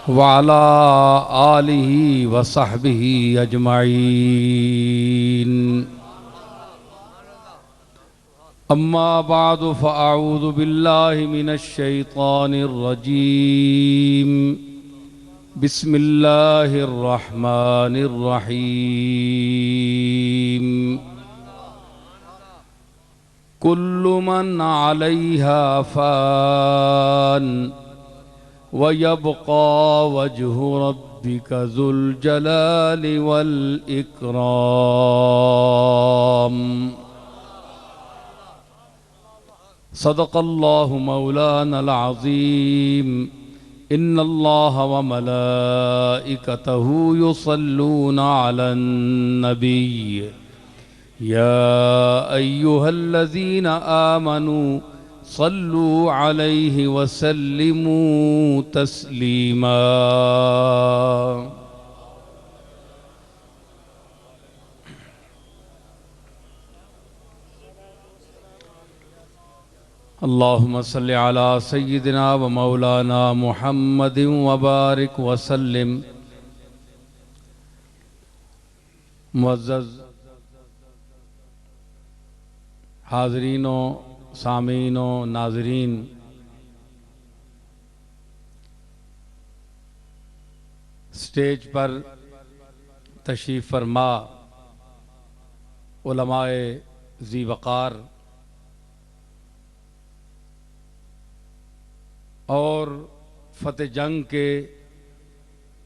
وعلى آله وصحبه أجمعين. أما بعد فأعوذ بالله من الشيطان الرجيم. بسم الله الرحمن الرحيم. كل من عليها فان ويبقى وجه ربك ذو الجلال والإكرام. صدق الله مولانا العظيم. إن الله وملائكته يصلون على النبي يا أيها الذين آمنوا صلوا عليه وسلموا تسليما. اللهم صل على سيدنا ومولانا محمد وبارك وسلم. معزز حاضرین و سامعین و ناظرین، سٹیج پر تشریف فرما علماء ذی وقار اور فتح جنگ کے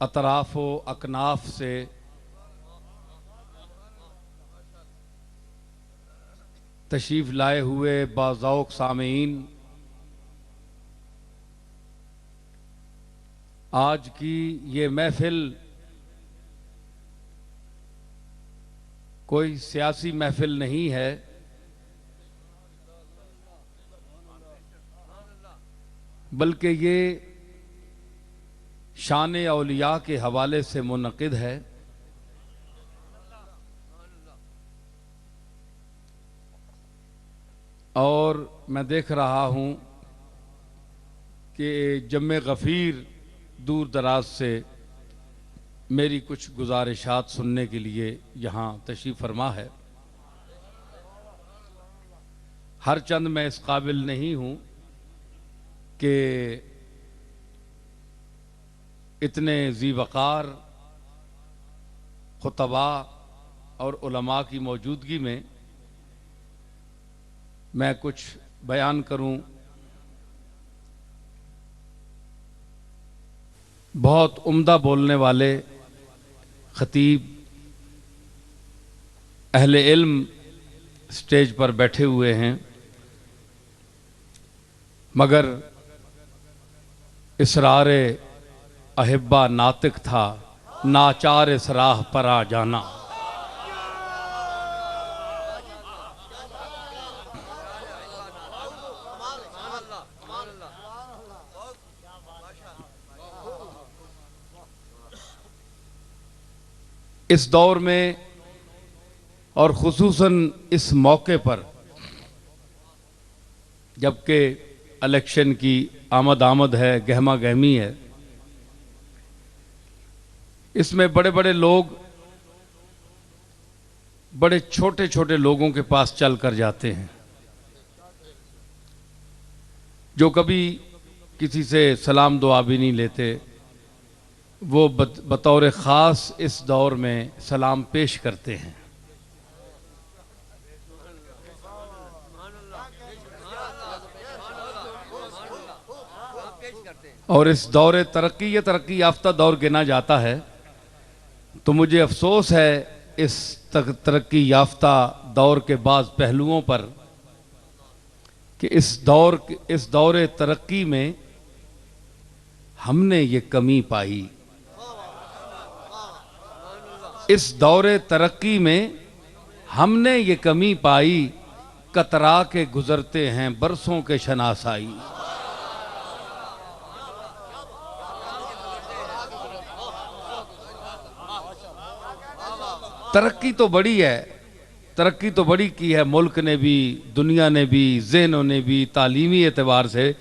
اطراف و اکناف سے تشریف لائے ہوئے باذوق سامعین، آج کی یہ محفل کوئی سیاسی محفل نہیں ہے، بلکہ یہ شان اولیاء کے حوالے سے منعقد ہے۔ اور میں دیکھ رہا ہوں کہ جم غفیر دور دراز سے میری کچھ گزارشات سننے کے لیے یہاں تشریف فرما ہے۔ ہر چند میں اس قابل نہیں ہوں کہ اتنے ذی وقار خطباء اور علماء کی موجودگی میں میں کچھ بیان کروں۔ بہت عمدہ بولنے والے خطیب اہل علم سٹیج پر بیٹھے ہوئے ہیں، مگر اسرار احبہ ناطق تھا، ناچار اس راہ پر آ جانا۔ اس دور میں اور خصوصاً اس موقع پر جبکہ الیکشن کی آمد ہے، گہما گہمی ہے، اس میں بڑے بڑے لوگ بڑے چھوٹے چھوٹے لوگوں کے پاس چل کر جاتے ہیں، جو کبھی کسی سے سلام دعا بھی نہیں لیتے، وہ بطور خاص اس دور میں سلام پیش کرتے ہیں۔ اور اس دور ترقی، یہ ترقی یافتہ دور گنا جاتا ہے، تو مجھے افسوس ہے اس ترقی یافتہ دور کے بعض پہلوؤں پر کہ اس دور ترقی میں ہم نے یہ کمی پائی۔ اس دور ترقی میں ہم نے یہ کمی پائی، کترا کے گزرتے ہیں برسوں کے شناسائی۔ ترقی تو بڑی ہے، ترقی تو بڑی کی ہے ملک نے بھی، دنیا نے بھی، ذہنوں نے بھی، تعلیمی اعتبار سے،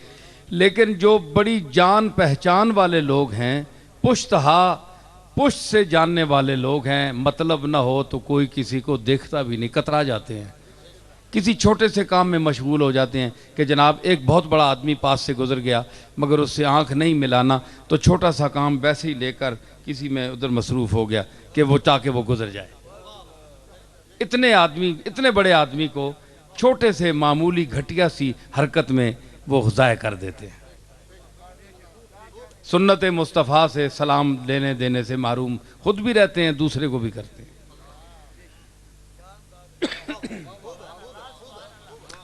لیکن جو بڑی جان پہچان والے لوگ ہیں پشت ہا پشت سے جاننے والے لوگ ہیں، مطلب نہ ہو تو کوئی کسی کو دیکھتا بھی نہیں، کترا جاتے ہیں، کسی چھوٹے سے کام میں مشغول ہو جاتے ہیں کہ جناب ایک بہت بڑا آدمی پاس سے گزر گیا مگر اس سے آنکھ نہیں ملانا تو چھوٹا سا کام ویسے ہی لے کر کسی میں ادھر مصروف ہو گیا کہ وہ تاکہ وہ گزر جائے۔ اتنے بڑے آدمی کو چھوٹے سے معمولی گھٹیا سی حرکت میں وہ ضائع کر دیتے ہیں۔ سنت مصطفیٰ سے سلام لینے دینے سے محروم خود بھی رہتے ہیں، دوسرے کو بھی کرتے ہیں۔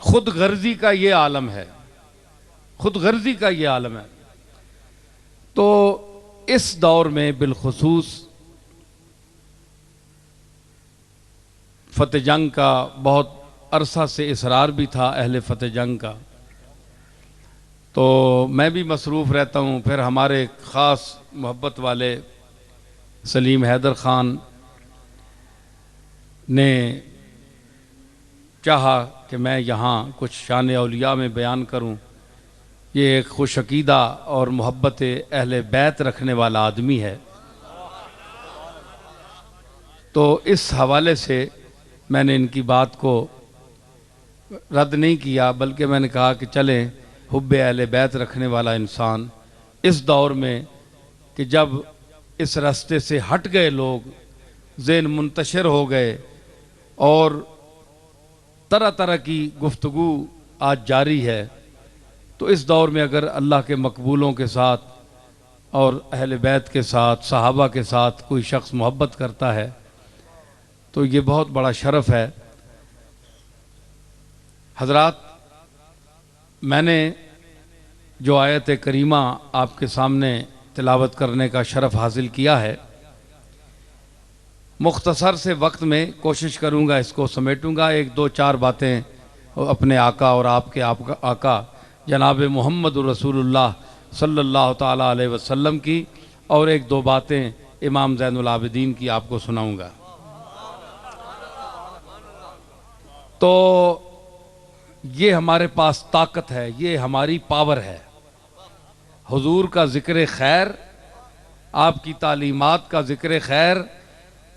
خود غرضی کا یہ عالم ہے، خود غرضی کا یہ عالم ہے۔ تو اس دور میں بالخصوص فتح جنگ کا بہت عرصہ سے اصرار بھی تھا اہل فتح جنگ کا، تو میں بھی مصروف رہتا ہوں۔ پھر ہمارے خاص محبت والے سلیم حیدر خان نے چاہا کہ میں یہاں کچھ شان اولیاء میں بیان کروں۔ یہ ایک خوش عقیدہ اور محبت اہل بیت رکھنے والا آدمی ہے، تو اس حوالے سے میں نے ان کی بات کو رد نہیں کیا، بلکہ میں نے کہا کہ چلیں حب اہل بیت رکھنے والا انسان اس دور میں کہ جب اس راستے سے ہٹ گئے لوگ، ذہن منتشر ہو گئے اور طرح طرح کی گفتگو آج جاری ہے، تو اس دور میں اگر اللہ کے مقبولوں کے ساتھ اور اہل بیت کے ساتھ صحابہ کے ساتھ کوئی شخص محبت کرتا ہے تو یہ بہت بڑا شرف ہے۔ حضرات، میں نے جو آیت کریمہ آپ کے سامنے تلاوت کرنے کا شرف حاصل کیا ہے، مختصر سے وقت میں کوشش کروں گا اس کو سمیٹوں گا، ایک دو چار باتیں اپنے آقا اور آپ کے آقا جناب محمد رسول اللہ صلی اللہ تعالیٰ علیہ وسلم کی، اور ایک دو باتیں امام زین العابدین کی آپ کو سناؤں گا۔ تو یہ ہمارے پاس طاقت ہے، یہ ہماری پاور ہے۔ حضور کا ذکر خیر، آپ کی تعلیمات کا ذکر خیر،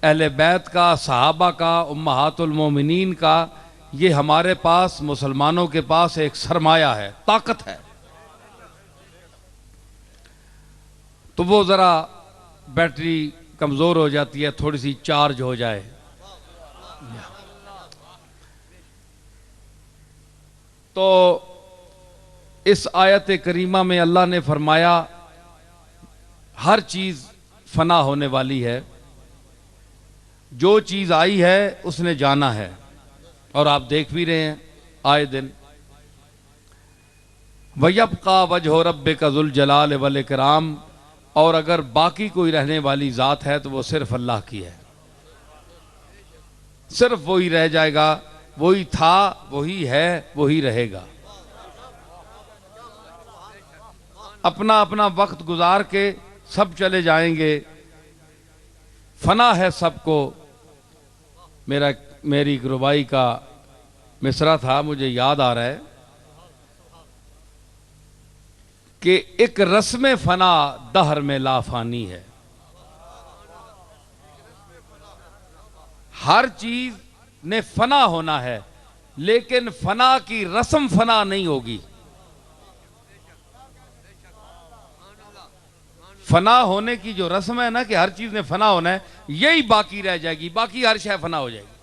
اہل بیت کا، صحابہ کا، امہات المومنین کا، یہ ہمارے پاس مسلمانوں کے پاس ایک سرمایہ ہے، طاقت ہے۔ تو وہ ذرا بیٹری کمزور ہو جاتی ہے، تھوڑی سی چارج ہو جائے۔ تو اس آیت کریمہ میں اللہ نے فرمایا ہر چیز فنا ہونے والی ہے، جو چیز آئی ہے اس نے جانا ہے، اور آپ دیکھ بھی رہے ہیں آئے دن۔ وَيَبْقَى وَجْهُ رَبِّكَ ذُو الْجَلَالِ وَالْإِكْرَامِ، اور اگر باقی کوئی رہنے والی ذات ہے تو وہ صرف اللہ کی ہے، صرف وہی رہ جائے گا، وہی تھا، وہی ہے، وہی رہے گا۔ اپنا اپنا وقت گزار کے سب چلے جائیں گے، فنا ہے سب کو۔ میری ایک ربائی کا مصرع تھا، مجھے یاد آ رہا ہے کہ ایک رسم فنا دہر میں لا فانی ہے۔ ہر چیز نے فنا ہونا ہے، لیکن فنا کی رسم فنا نہیں ہوگی۔ فنا ہونے کی جو رسم ہے نا کہ ہر چیز نے فنا ہونا ہے، یہی باقی رہ جائے گی، باقی ہر شے فنا ہو جائے گی۔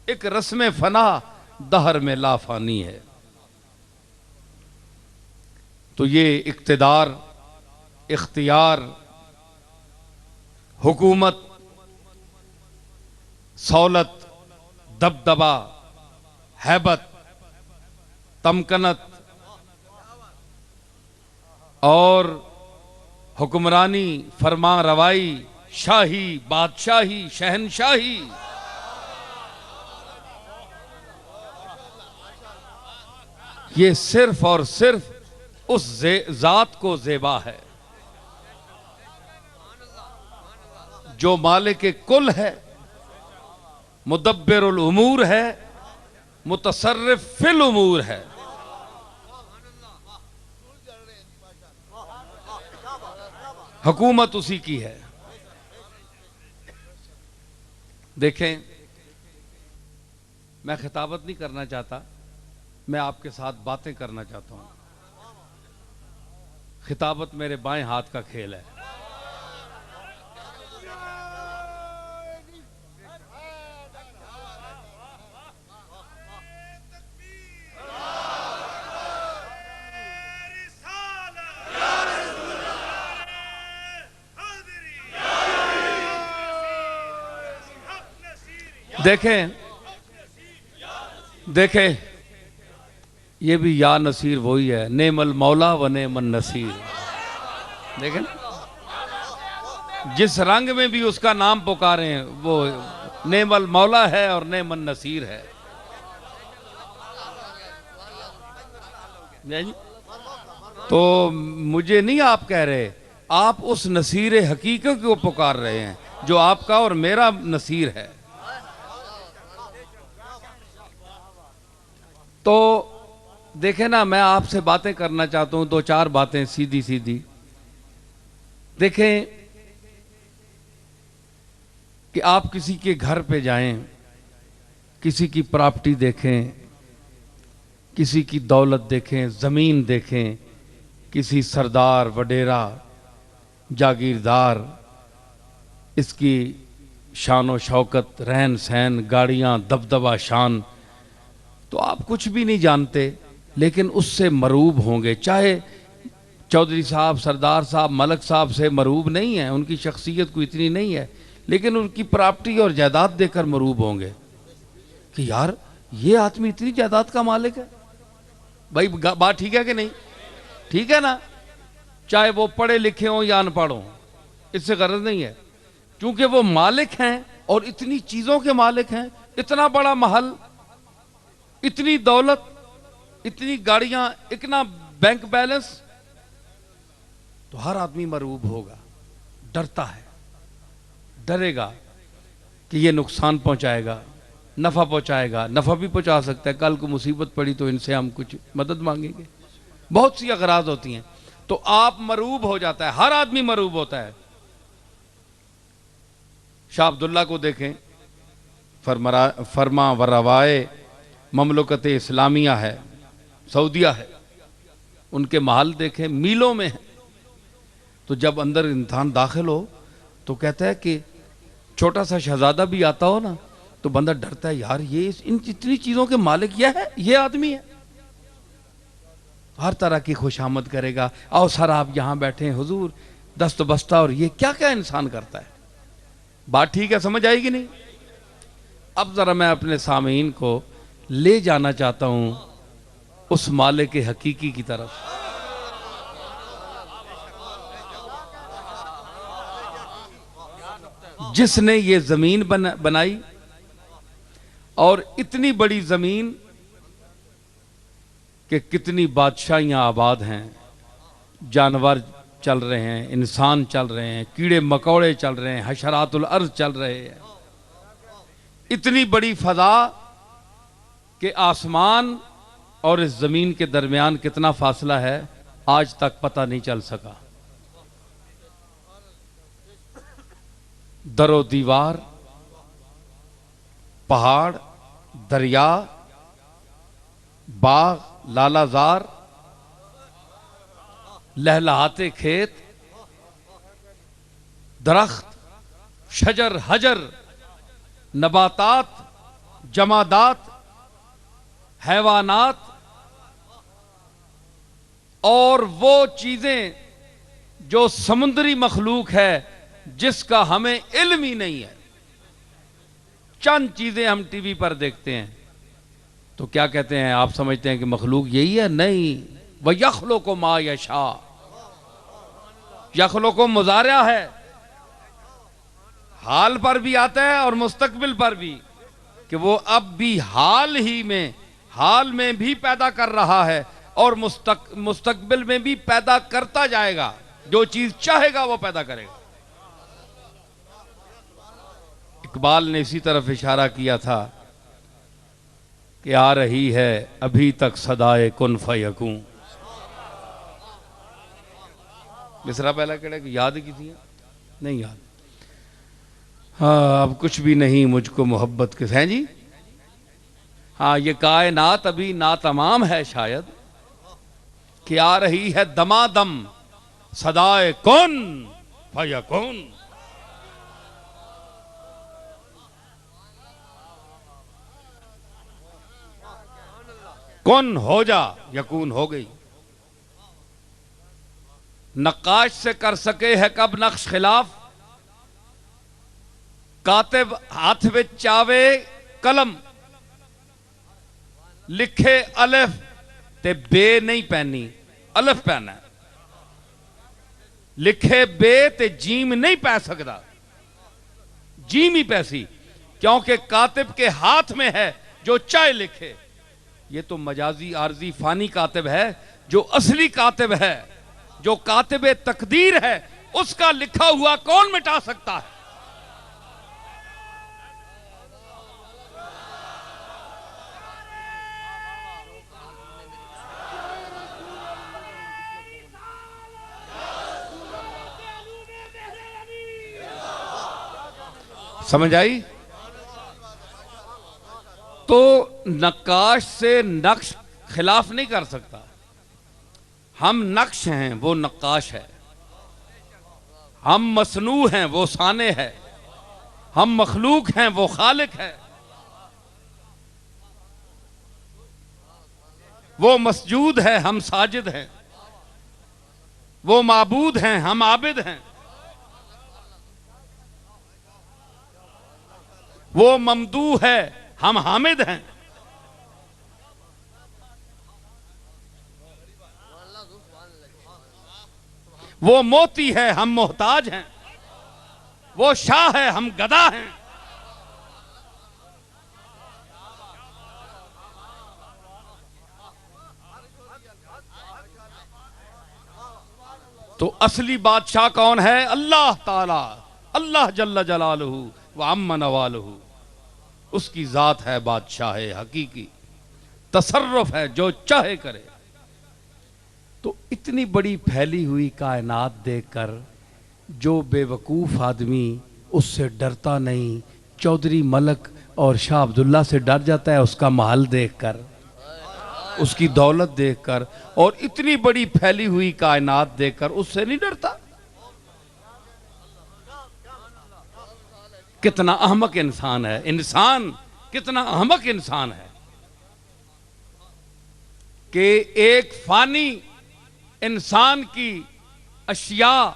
ایک رسم فنا دہر میں لا فانی ہے۔ تو یہ اقتدار، اختیار، حکومت، سہولت، دبدبا، ہیبت، تمکنت اور حکمرانی، فرما روائی، شاہی، بادشاہی، شہنشاہی، یہ صرف اور صرف اس ذات کو زیبا ہے جو مالک کل ہے، مدبر الامور ہے، متصرف فی الامور ہے۔ حکومت اسی کی ہے۔ دیکھیں، میں خطابت نہیں کرنا چاہتا، میں آپ کے ساتھ باتیں کرنا چاہتا ہوں۔ خطابت میرے بائیں ہاتھ کا کھیل ہے۔ دیکھیں یہ بھی یا نصیر وہی ہے، نعم المولا و نعم النصیر۔ دیکھیں جس رنگ میں بھی اس کا نام پکارے ہیں وہ نعم المولا ہے اور نعم النصیر ہے۔ تو مجھے نہیں آپ کہہ رہے، آپ اس نصیر حقیقت کو پکار رہے ہیں جو آپ کا اور میرا نصیر ہے۔ تو دیکھیں نا، میں آپ سے باتیں کرنا چاہتا ہوں، دو چار باتیں سیدھی سیدھی۔ دیکھیں کہ آپ کسی کے گھر پہ جائیں، کسی کی پراپرٹی دیکھیں، کسی کی دولت دیکھیں، زمین دیکھیں، کسی سردار وڈیرا جاگیردار، اس کی شان و شوکت، رہن سہن، گاڑیاں، دبدبہ شان، تو آپ کچھ بھی نہیں جانتے لیکن اس سے مروب ہوں گے۔ چاہے چودھری صاحب، سردار صاحب، ملک صاحب سے مروب نہیں ہیں، ان کی شخصیت کو اتنی نہیں ہے، لیکن ان کی پراپرٹی اور جائیداد دیکھ کر مروب ہوں گے کہ یار یہ آدمی اتنی جائیداد کا مالک ہے۔ بھائی بات ٹھیک ہے کہ نہیں؟ ٹھیک ہے نا؟ چاہے وہ پڑھے لکھے ہوں یا ان پڑھ ہوں، اس سے غرض نہیں ہے، کیونکہ وہ مالک ہیں اور اتنی چیزوں کے مالک ہیں، اتنا بڑا محل، اتنی دولت، اتنی گاڑیاں، اتنا بینک بیلنس، تو ہر آدمی مرعوب ہوگا، ڈرتا ہے، ڈرے گا کہ یہ نقصان پہنچائے گا، نفع پہنچائے گا، نفع بھی پہنچا سکتا ہے، کل کو مصیبت پڑی تو ان سے ہم کچھ مدد مانگیں گے، بہت سی اغراض ہوتی ہیں، تو آپ مرعوب ہو جاتا ہے، ہر آدمی مرعوب ہوتا ہے۔ شاہ عبداللہ کو دیکھیں، فرما و روائے مملکت اسلامیہ ہے، سعودیہ ہے، ان کے محل دیکھیں، میلوں میں ہیں، تو جب اندر انسان داخل ہو تو کہتا ہے کہ چھوٹا سا شہزادہ بھی آتا ہو نا تو بندہ ڈرتا ہے، یار یہ ان اتنی چیزوں کے مالک یہ ہے، یہ آدمی ہے، ہر طرح کی خوش آمد کرے گا، آؤ سر آپ یہاں بیٹھیں، حضور دست بستہ، اور یہ کیا کیا انسان کرتا ہے۔ بات ٹھیک ہے، سمجھ آئے گی نہیں؟ اب ذرا میں اپنے سامعین کو لے جانا چاہتا ہوں اس مالک حقیقی کی طرف۔ جس نے یہ زمین بنائی، اور اتنی بڑی زمین کہ کتنی بادشاہیاں آباد ہیں، جانور چل رہے ہیں، انسان چل رہے ہیں، کیڑے مکوڑے چل رہے ہیں، حشرات الارض چل رہے ہیں، اتنی بڑی فضا کہ آسمان اور اس زمین کے درمیان کتنا فاصلہ ہے آج تک پتہ نہیں چل سکا۔ در و دیوار، پہاڑ، دریا، باغ، لالہ زار، لہلہاتے کھیت، درخت، شجر، حجر، نباتات، جمادات، حیوانات، اور وہ چیزیں جو سمندری مخلوق ہے جس کا ہمیں علم ہی نہیں ہے۔ چند چیزیں ہم ٹی وی پر دیکھتے ہیں تو کیا کہتے ہیں، آپ سمجھتے ہیں کہ مخلوق یہی ہے؟ نہیں، وَيَخْلُقُ مَا يَشَاءُ، یخلق و مضارع ہے، حال پر بھی آتا ہے اور مستقبل پر بھی، کہ وہ اب بھی حال میں بھی پیدا کر رہا ہے اور مستقبل میں بھی پیدا کرتا جائے گا، جو چیز چاہے گا وہ پیدا کرے گا۔ اقبال نے اسی طرف اشارہ کیا تھا کہ آ رہی ہے ابھی تک صدائے کن فیکون۔ مصرع پہلا کہڑا کہ یاد کسی نہیں یاد. ہاں اب کچھ بھی نہیں مجھ کو محبت کس ہیں جی. ہاں یہ کائنات ابھی ناتمام ہے شاید کہ آ رہی ہے دمادم صدائے کن فیکن. کن ہو جا یکون ہو گئی. نقاش سے کر سکے ہے کب نقش خلاف کاتب ہاتھ وچ چاوے قلم لکھے الف تے بے نہیں پہنی الف پہنا ہے. لکھے بے تے جیم نہیں پہ سکتا جیم ہی پیسی کیونکہ کاتب کے ہاتھ میں ہے جو چاہے لکھے. یہ تو مجازی عارضی فانی کاتب ہے. جو اصلی کاتب ہے جو کاتب تقدیر ہے اس کا لکھا ہوا کون مٹا سکتا ہے. سمجھ آئی؟ تو نقاش سے نقش خلاف نہیں کر سکتا. ہم نقش ہیں وہ نقاش ہے. ہم مصنوع ہیں وہ صانع ہے. ہم مخلوق ہیں وہ خالق ہے. وہ مسجود ہے ہم ساجد ہیں. وہ معبود ہیں ہم عابد ہیں. وہ ممدوح ہے ہم حامد ہیں. وہ موتی ہے ہم محتاج ہیں. وہ شاہ ہے ہم گدا ہیں. تو اصلی بادشاہ کون ہے؟ اللہ تعالی اللہ جل جلالہ وعم نوالہ. اس کی ذات ہے بادشاہ حقیقی. تصرف ہے جو چاہے کرے. تو اتنی بڑی پھیلی ہوئی کائنات دیکھ کر جو بے وقوف آدمی اس سے ڈرتا نہیں چودھری ملک اور شاہ عبداللہ سے ڈر جاتا ہے اس کا محل دیکھ کر اس کی دولت دیکھ کر اور اتنی بڑی پھیلی ہوئی کائنات دیکھ کر اس سے نہیں ڈرتا. کتنا احمق انسان ہے. انسان کتنا احمق انسان ہے کہ ایک فانی انسان کی اشیاء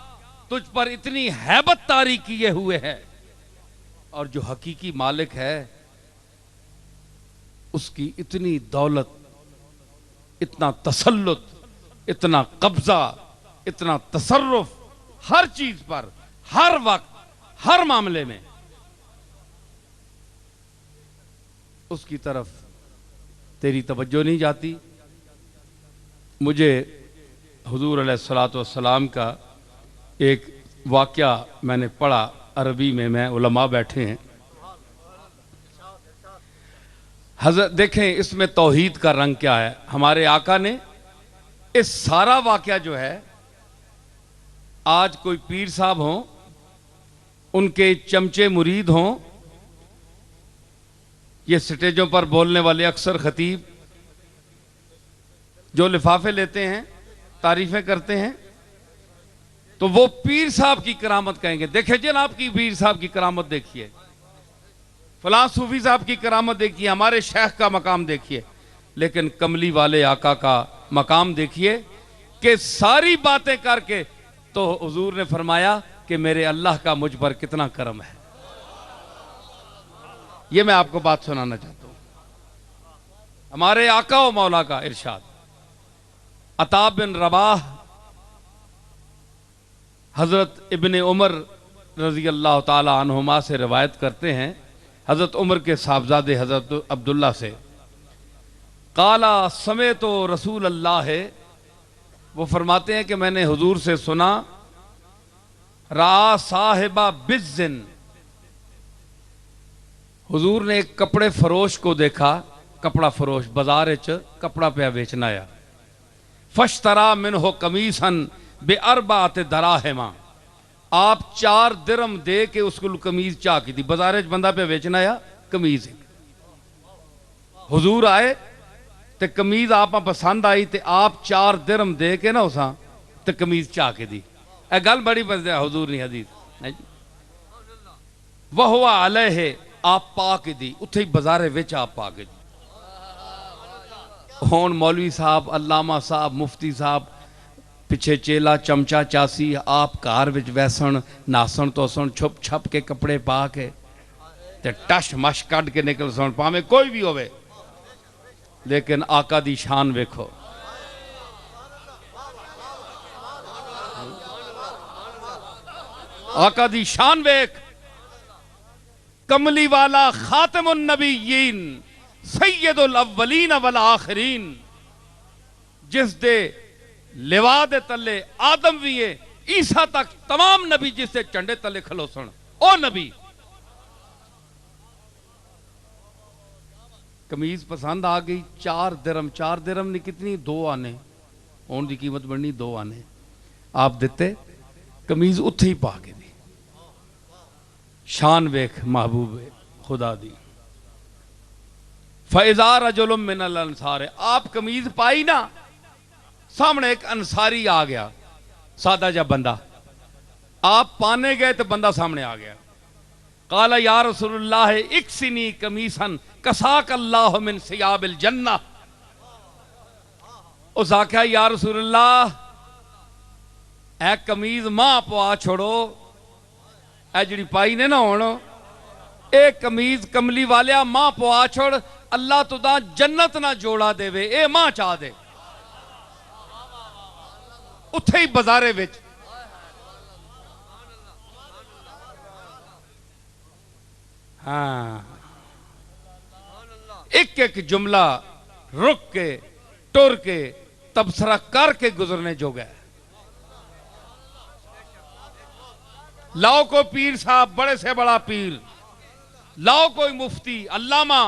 تجھ پر اتنی ہیبت طاری کیے ہوئے ہے اور جو حقیقی مالک ہے اس کی اتنی دولت اتنا تسلط اتنا قبضہ اتنا تصرف ہر چیز پر ہر وقت ہر معاملے میں اس کی طرف تیری توجہ نہیں جاتی. مجھے حضور علیہ الصلوۃ والسلام کا ایک واقعہ میں نے پڑھا عربی میں علماء بیٹھے ہیں. حضرت دیکھیں اس میں توحید کا رنگ کیا ہے. ہمارے آقا نے اس سارا واقعہ جو ہے آج کوئی پیر صاحب ہوں ان کے چمچے مرید ہوں یہ سٹیجوں پر بولنے والے اکثر خطیب جو لفافے لیتے ہیں تعریفیں کرتے ہیں تو وہ پیر صاحب کی کرامت کہیں گے. دیکھیں جناب کی پیر صاحب کی کرامت دیکھیے فلاں صوفی صاحب کی کرامت دیکھیے ہمارے شیخ کا مقام دیکھیے. لیکن کملی والے آقا کا مقام دیکھیے کہ ساری باتیں کر کے تو حضور نے فرمایا کہ میرے اللہ کا مجھ پر کتنا کرم ہے. یہ میں آپ کو بات سنانا چاہتا ہوں. ہمارے آقا و مولا کا ارشاد عطا بن رباح حضرت ابن عمر رضی اللہ تعالی عنہما سے روایت کرتے ہیں حضرت عمر کے صاحبزادے حضرت عبداللہ سے قالا سمیت رسول اللہ ہے. وہ فرماتے ہیں کہ میں نے حضور سے سنا را صاحبہ بزن حضور نے ایک کپڑے فروش کو دیکھا. کپڑا فروش بازار کپڑا پہ بیچنا آیا. فشترا منہ قمیصن بِأَرْبَعَةِ دَرَاهِمَ، آپ 4 درم دے کے اس کو کمیز چاہ کی تھی. بازارے بندہ پہ بیچنا یا کمیز ہے. حضور آئے تے کمیز آپ پسند آئی تے آپ 4 درم دے کے نا اساں تے کمیز چاہ کے دی. اے گل بڑی پسند ہے حضور نہیں حدیث. وَهُوَ عَلَيْهِ، آپ پا کے دی اتھے ہی بازارے وچ آپ پا کے دی. ہون مولوی صاحب، علامہ صاحب، مفتی صاحب پچھے چیلا چمچا چاسی آپ کار وچ ویسن ناسن توسن چھپ چھپ کے کپڑے پا کے تے ٹش مش کڈ کے نکل سن پاویں کوئی بھی ہوئے، لیکن آقا دی شان ویکھو. آقا دی شان ویکھ. کملی والا خاتم النبیین سید الاولین والآخرین، جس دے لوا دے تلے آدم بھی ہے عیسیٰ تک تمام نبی جس سے چنڈے تلے کھلو سن او نبی. کمیز پسند آ گئی. 4 درم نہیں کتنی 2 آنے اون دی قیمت بڑھنی 2 آنے آپ دیتے. کمیز اتھے ہی پا کے دی. شان ویکھ محبوب خدا دی. فَإِذَا رَجُلٌ مِّنَ الْأَنصَارِ، آپ کمیز پائی نا، سامنے ایک انصاری آ گیا، سادہ جا بندہ. آپ پانے گئے تو بندہ سامنے آ گیا. قال یا رسول اللہ اکسنی قمیصاً کساک اللہ من ثیاب الجنہ. اس آکھا یا رسول اللہ اے قمیض ماں پوا چھوڑو، اے جڑی پائی نے نہ ہونا، اے قمیض کملی والیا ماں پوا چھوڑ، اللہ تو دا جنت نہ جوڑا دے وے، اے ماں چاہ دے. اتھے ہی بازارے وچ ہاں ایک ایک جملہ رک کے ٹر کے تبصرہ کر کے گزرنے جو گئے. لاؤ کو پیر صاحب بڑے سے بڑا پیر، لاؤ کوئی مفتی علامہ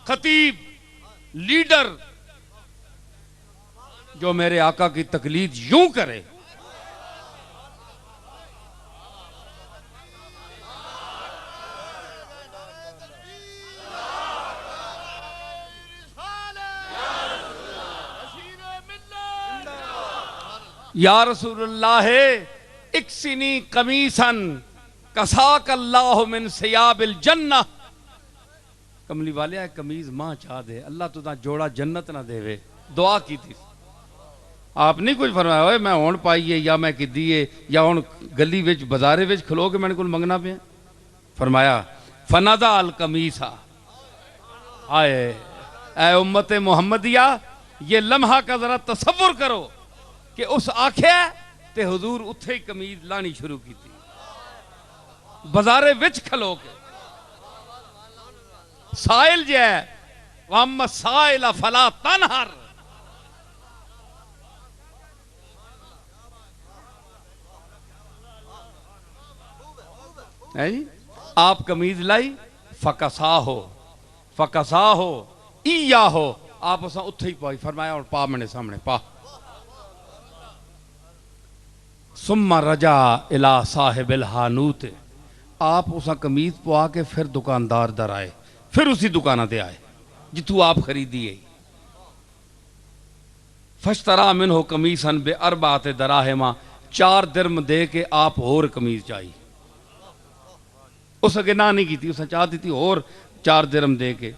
خطیب لیڈر جو میرے آقا کی تقلید یوں کرے. یا رسول اللہ اکسنی قمیصاً کساک اللہ من ثیاب الجنہ. کملی والے قمیض ماں چاہ دے، اللہ تو دا جوڑا جنت نہ دے وے. دعا کی تھی. آپ نہیں کچھ فرمایا ہوئے میں ہون پائیے یا میں کی دیئے یا ہون گلی وچ بازارے وچ کھلو کے میں نے کل منگنا پہ. فرمایا فنضع القمیصہ. آئے اے امت محمدیہ، یہ لمحہ کا ذرا تصور کرو کہ اس آنکھیں تے حضور اتھے ہی قمیض لانی شروع کی تھی بازارے وچ کھلو کے. سائل جے ہے وَأَمَّا السَّائِلَ فَلَا تَنْهَرْ. آپ قمیض لائی فَقَسَاهُ إِيَّاهُ. آپ اساں اتھے ہی پائی. فرمایا اور پا میں نے سامنے پا. ثم رجع الى صاحب الحانوت. آپ اسا قمیض پوا کے پھر دکاندار در آئے، پھر اسی دکانہ دے آئے جتو آپ خریدی ہے. فاشترا منہ قمیصاً بِأَرْبَعَةِ دَرَاهِمَ. 4 درم دے کے آپ اور قمیض چاہی. اس اگے نہ نہیں کی تھی، اسا چاہتی تھی اور 4 درم دے کے.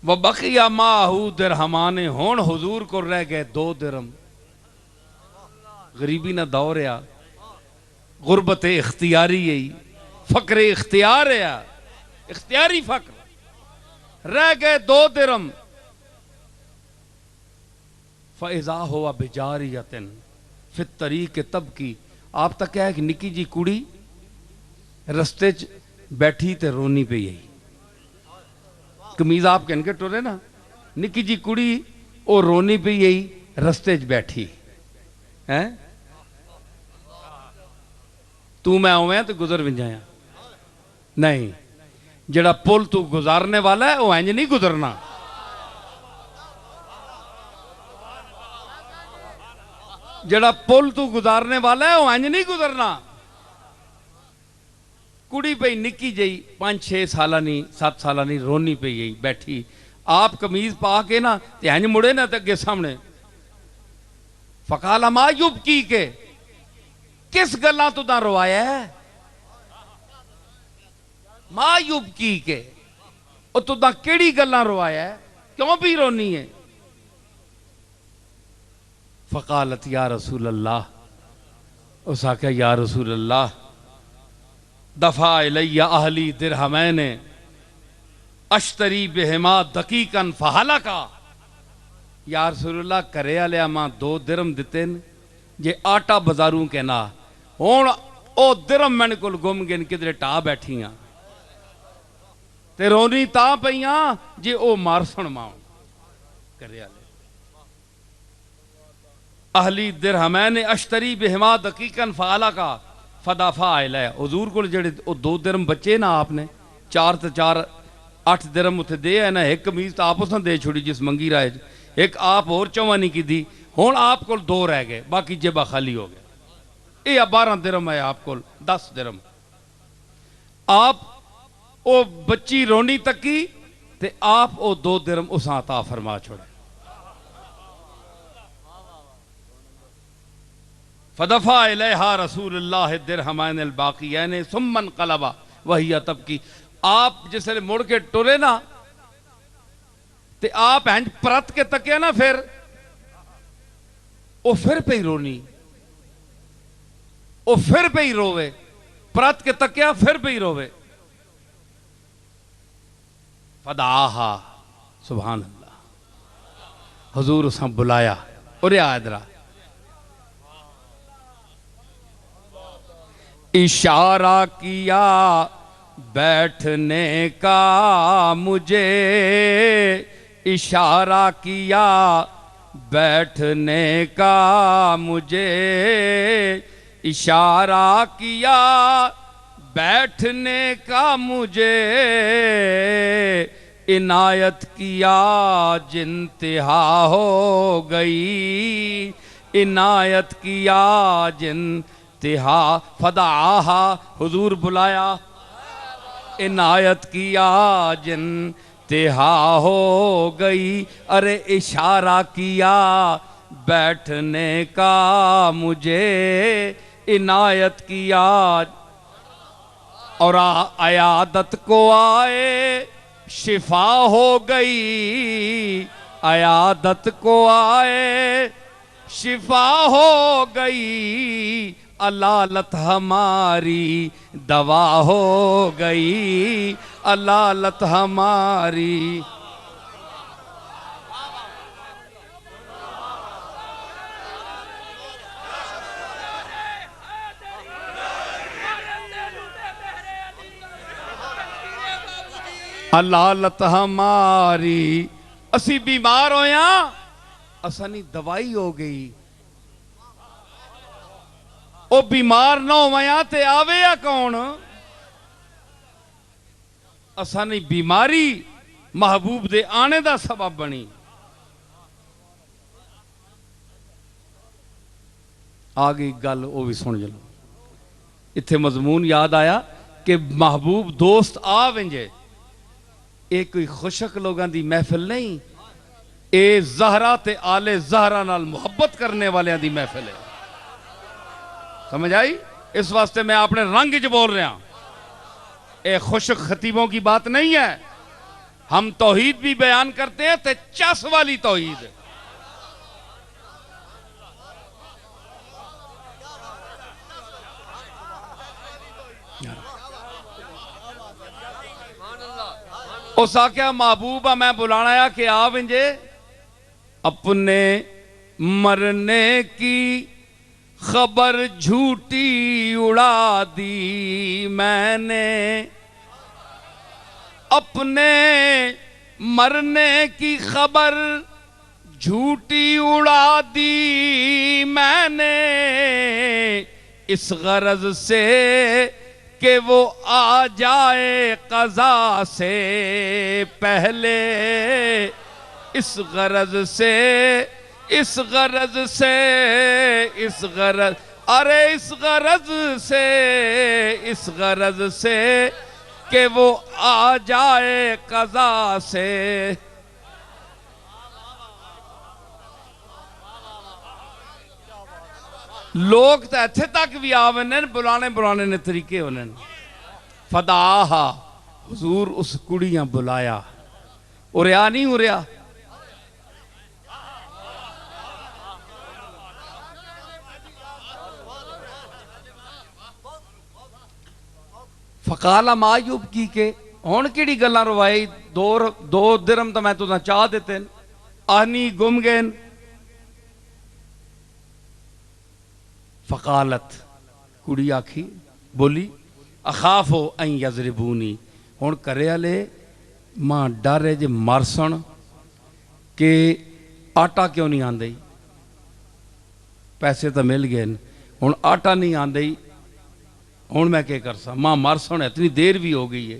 وَبَقِيَ مَعَهُ دِرْهَمَانِ. ہون حضور کو رہ گئے 2 درم. غریبی نہ دور ہے، غربت اختیاری ہے، فقر اختیار ہے، اختیاری فقر. رہ گئے 2 درم. فَإِذَا هُوَ بِجَارِيَةٍ فِي الطَّرِيقِ تَبْكِي. آپ تک ہے کہ نکی جی کڑی رستے بیٹھی تے رونی پہ یہی. قمیض آپ کہن کے ٹورے نا، نکی جی کڑی او رونی پہ یہی رستے بیٹھی. تو میں ہوئے تو گزر بھی جایا نہیں. جڑا پل تو گزارنے والا ہے وہ اینج نہیں گزرنا. جڑا پل تو گزارنے والا ہے وہ انج نہیں گزرنا. کڑی پئی نکی جئی 5-6 سالہ نہیں 7 سالہ نہیں رونی پئی گئی بیٹھی آپ قمیض پا کے نا تے انج مڑے نا تے اگے سامنے فقال ما یبکی کے کس گلاں تو دا روایا ہے ما یبکی کے او تو دا کیڑی گلاں روایا ہے کیوں بھی رونی ہے. فقالت یا رسول اللہ اس آکھا یا رسول اللہ دفع الی اہلی درہمین اشتری بہما دقیقا فہلکا. یا رسول اللہ کرے آلیا ماں 2 درم دیتے ہیں جے آٹا بزاروں کے نا ہون او درم میں نے کل گم گن کدرے ٹا بیٹھی ہیں تے رونی تا پئیاں جے او مارسن ماں کرے آلے اہلی درہمین اشتری بہما دقیقا فہلکا فدافع الیہ. حضور کو جڑے 2 درم بچے نا آپ نے 4 تے 4 8 درم اتھے دے ہے نا ایک قمیض تو آپ اساں دے چھوڑی جس منگی رائے ایک آپ اور چوانی کی دی ہون آپ کو 2 رہ گئے باقی جبہ خالی ہو گئے. یہ 12 درم ہے آپ کو 10 درم آپ او بچی رونی تکی تے آپ او 2 درم اساں عطا فرما چھوڑے. فدفع الیہا رسول اللہ درہمین الباقیین ثم انقلب وہی تبکی. آپ جس نے مڑ کے ٹرے نا تے آپ ہنج پرت کے تکے نا پھر او پھر پہ ہی رونی او پھر پہ ہی روے پرت کے تکیا پھر پہ ہی روے. فدعاہا سبحان اللہ حضور اساں بلایا اور ادرا اشارہ کیا بیٹھنے کا مجھے اشارہ کیا بیٹھنے کا مجھے اشارہ کیا بیٹھنے کا مجھے عنایت کیا جنتہا ہو گئی عنایت کیا جنتہا فدعاہا حضور بلایا عنایت کیا جنتہا ہو گئی. ارے اشارہ کیا بیٹھنے کا مجھے عنایت کیا اور عیادت کو آئے شفا ہو گئی عیادت کو آئے شفا ہو گئی علالت ہماری دوا ہو گئی علالت ہماری. علالت ہماری اسی بیمار ہویا اسانی دوائی ہو گئی. او بیمار نہ ہویا تے آوے یا کون اسانی بیماری محبوب دے آنے دا سبب بنی. آگئی گل وہ بھی سن جلو اتھے مضمون یاد آیا کہ محبوب دوست آ ونجے ایک کوئی خوشک لوگاں دی محفل نہیں اے زہرہ تے آل زہرہ نال محبت کرنے والے دی محفل ہے. سمجھ آئی؟ اس واسطے میں اپنے رنگ جو بول رہا ہوں اے خوشک خطیبوں کی بات نہیں ہے. ہم توحید بھی بیان کرتے ہیں تے چس والی توحید. اس آکیا محبوبہ میں بلانا ہے کہ آپ انجے اپنے مرنے کی خبر جھوٹی اڑا دی میں نے اپنے مرنے کی خبر جھوٹی اڑا دی میں نے اس غرض سے کہ وہ آ جائے قضا سے پہلے اس غرض سے اس غرض سے، اس غرض، ارے اس غرض سے، اس غرض سے کہ وہ آ جائے قضا سے۔ لوگ تو ایتھے تک بھی آونے بلانے نے طریقے ہونے۔ فداہا، حضور اس کڑیاں بلایا، اریا نہیں اریا، فقالا ما یبکی کے ہون کیڑی گلاں روائی، دو درم تو میں تو نہ چاہ دیتے آنی گم گئے۔ فقالت، کڑی آکھی بولی اخافو ان یضربونی، ہون کرے لے ماں ڈارے جے مارسن کہ آٹا کیوں نہیں آندئی، پیسے تو مل گئے ہون آٹا نہیں آندئی، ہون میں کیا کرسا، ماں مارسن اتنی دیر بھی ہو گئی ہے،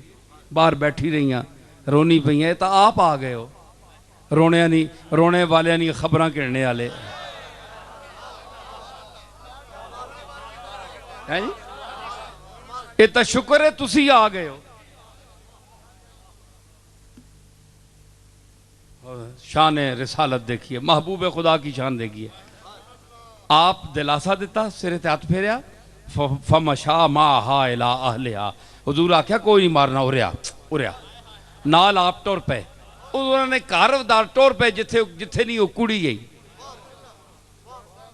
باہر بیٹھی رہی ہیں رونی پئی ہیں، تو آپ آ گئے ہو، رونے والے نہیں خبراں کہنے والے یہ تو شکر ہے تسی آ گئے ہو۔ شان رسالت دیکھیے، محبوب خدا کی شان دیکھیے، آپ دلاسا دیتا، سرے تے ہاتھ پھیریا، فمشا ماہا الہ اہلہا، حضور آکھیا کوئی نہیں مارنا، اریا نال آپ ٹور پہ، انہوں نے کارودار ٹور پہ جتھے نہیں وہ کڑی گئی،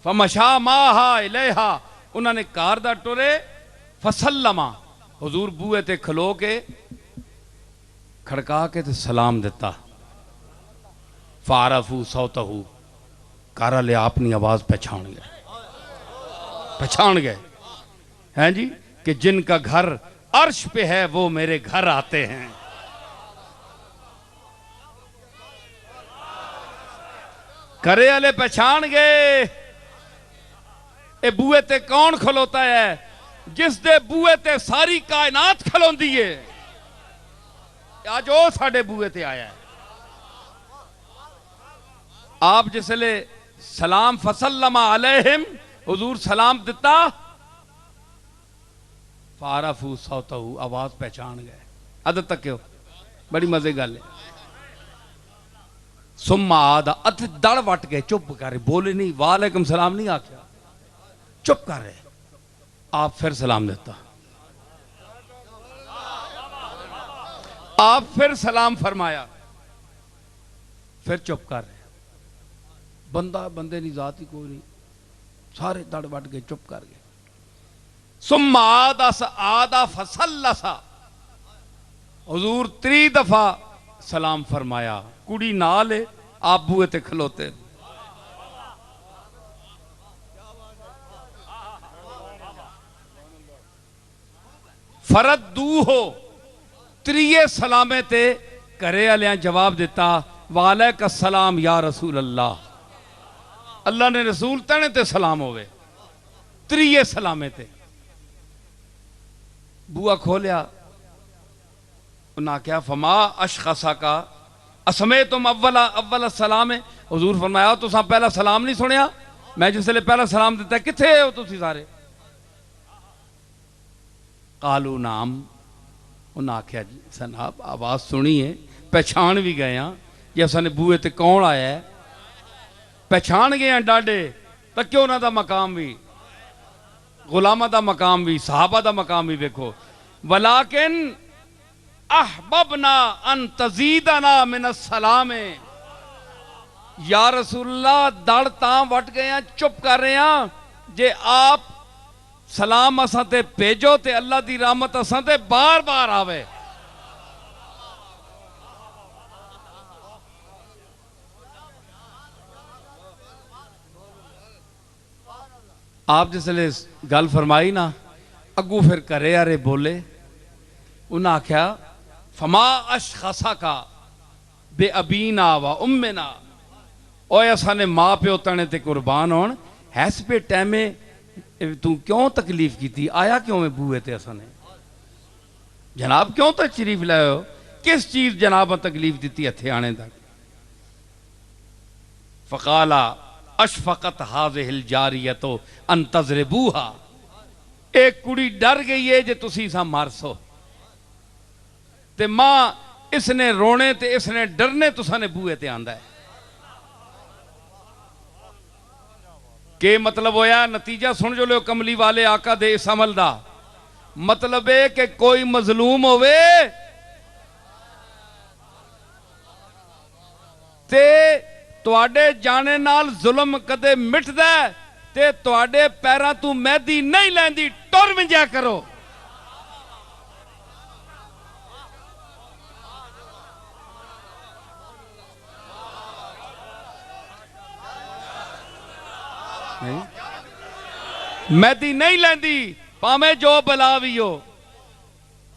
فمشا ماہا الہا، انہوں نے کاردار ٹورے، فسلما، حضور بوئے تے کھلو کے کھڑکا کے تے سلام دیتا، فعرفو صوتہو، کارا لے اپنی آواز پہچان گئے ہیں جی، کہ جن کا گھر عرش پہ ہے وہ میرے گھر آتے ہیں۔ کرے والے پہچان گئے، اے بوئے تے کون کھلوتا ہے، جس دے بوئے تے ساری کائنات کھلون دیئے، آج وہ ساڑھے بوئے تے آیا ہے۔ آپ جس لے سلام فسلم علیہم، حضور سلام دیتا، فعرفو صوتہو، آواز پہچان گئے، عدد تک ہو، بڑی مزے گا لے، ثم آدھا، دڑ وٹ گئے، چپ کر رہے، بولے نہیں، وعلیکم سلام نہیں آکھیا، چپ کر رہے، آپ پھر سلام دیتا، آپ پھر سلام فرمایا، پھر چپ کر رہے، بندے نہیں ذات ہی کوئی نہیں، سارے دڑ وٹ گئے، چپ کر گئے، ثم آدھا فسلسا، حضور 3 دفعہ سلام فرمایا، کڑی نہ لے، آپ بوئے تے کھلوتے، فردو ہو، 3 سلامے تے کرے علیہ جواب دیتا، وعلیک السلام یا رسول اللہ، اللہ نے رسول تنے تے سلام ہوئے، 3 سلامے تے، بوا کھولیا، انہاں کیا فما اشخصا کا اسمیتم اول السلام ہے، حضور فرمایا تو ساں پہلا سلام نہیں سنیا، میں جس لئے پہلا سلام دیتا ہے، کتھے ہو تو سی سارے؟ قالو نام، انہاں کیا جناب آواز سنی ہے، پہچان بھی گئے ہیں، یہ سانے بوئے تے کون آیا ہے، پہچان گئے ہیں ڈاڈے، تک کیوں نہ دا مقام بھی، غلامہ دا مقام بھی، صحابہ دا مقام بھی دیکھو، ولیکن احببنا ان تزیدنا من السلام، یا رسول اللہ دڑ تاں وٹ گئے ہیں، چپ کر رہے ہیں، جے آپ سلام اساں تے پیجو تے اللہ دی رحمت اساں تے بار بار آوے۔ آپ جس لئے گل فرمائی نا، اگو پھر کرے آرے بولے، انہاں کیا فما اشخصا کا بے ابینا و امنا، اوہ ایسا نے ماں پہ اتنے تے قربان ہون، ایس پہ ٹیمے تو کیوں تکلیف کی تھی، آیا کیوں میں بوئے تے ایسا نے، جناب کیوں تشریف لائے ہو، کس چیز جناب تکلیف دیتی اتھے آنے تک؟ فقالا اشفقت هذه الجاریۃ ان تضربوها، ایک کڑی ڈر گئی ہے جے تسی سا مارسو، تے ماں اس نے رونے تے اس نے ڈرنے تسا نے بوئے تے آندہ ہے۔ کہ مطلب ہویا نتیجہ سن جو لے کملی والے آقا دے اس عمل دا، مطلب ہے کہ کوئی مظلوم ہوئے تے تواڈے جانے نال ظلم کدے مٹ دے تے تواڈے پیراں تو مہدی نہیں لیندی، ٹر ونجیا کرو۔ مہدی نہیں لیندی پامے جو بلا بھی ہو،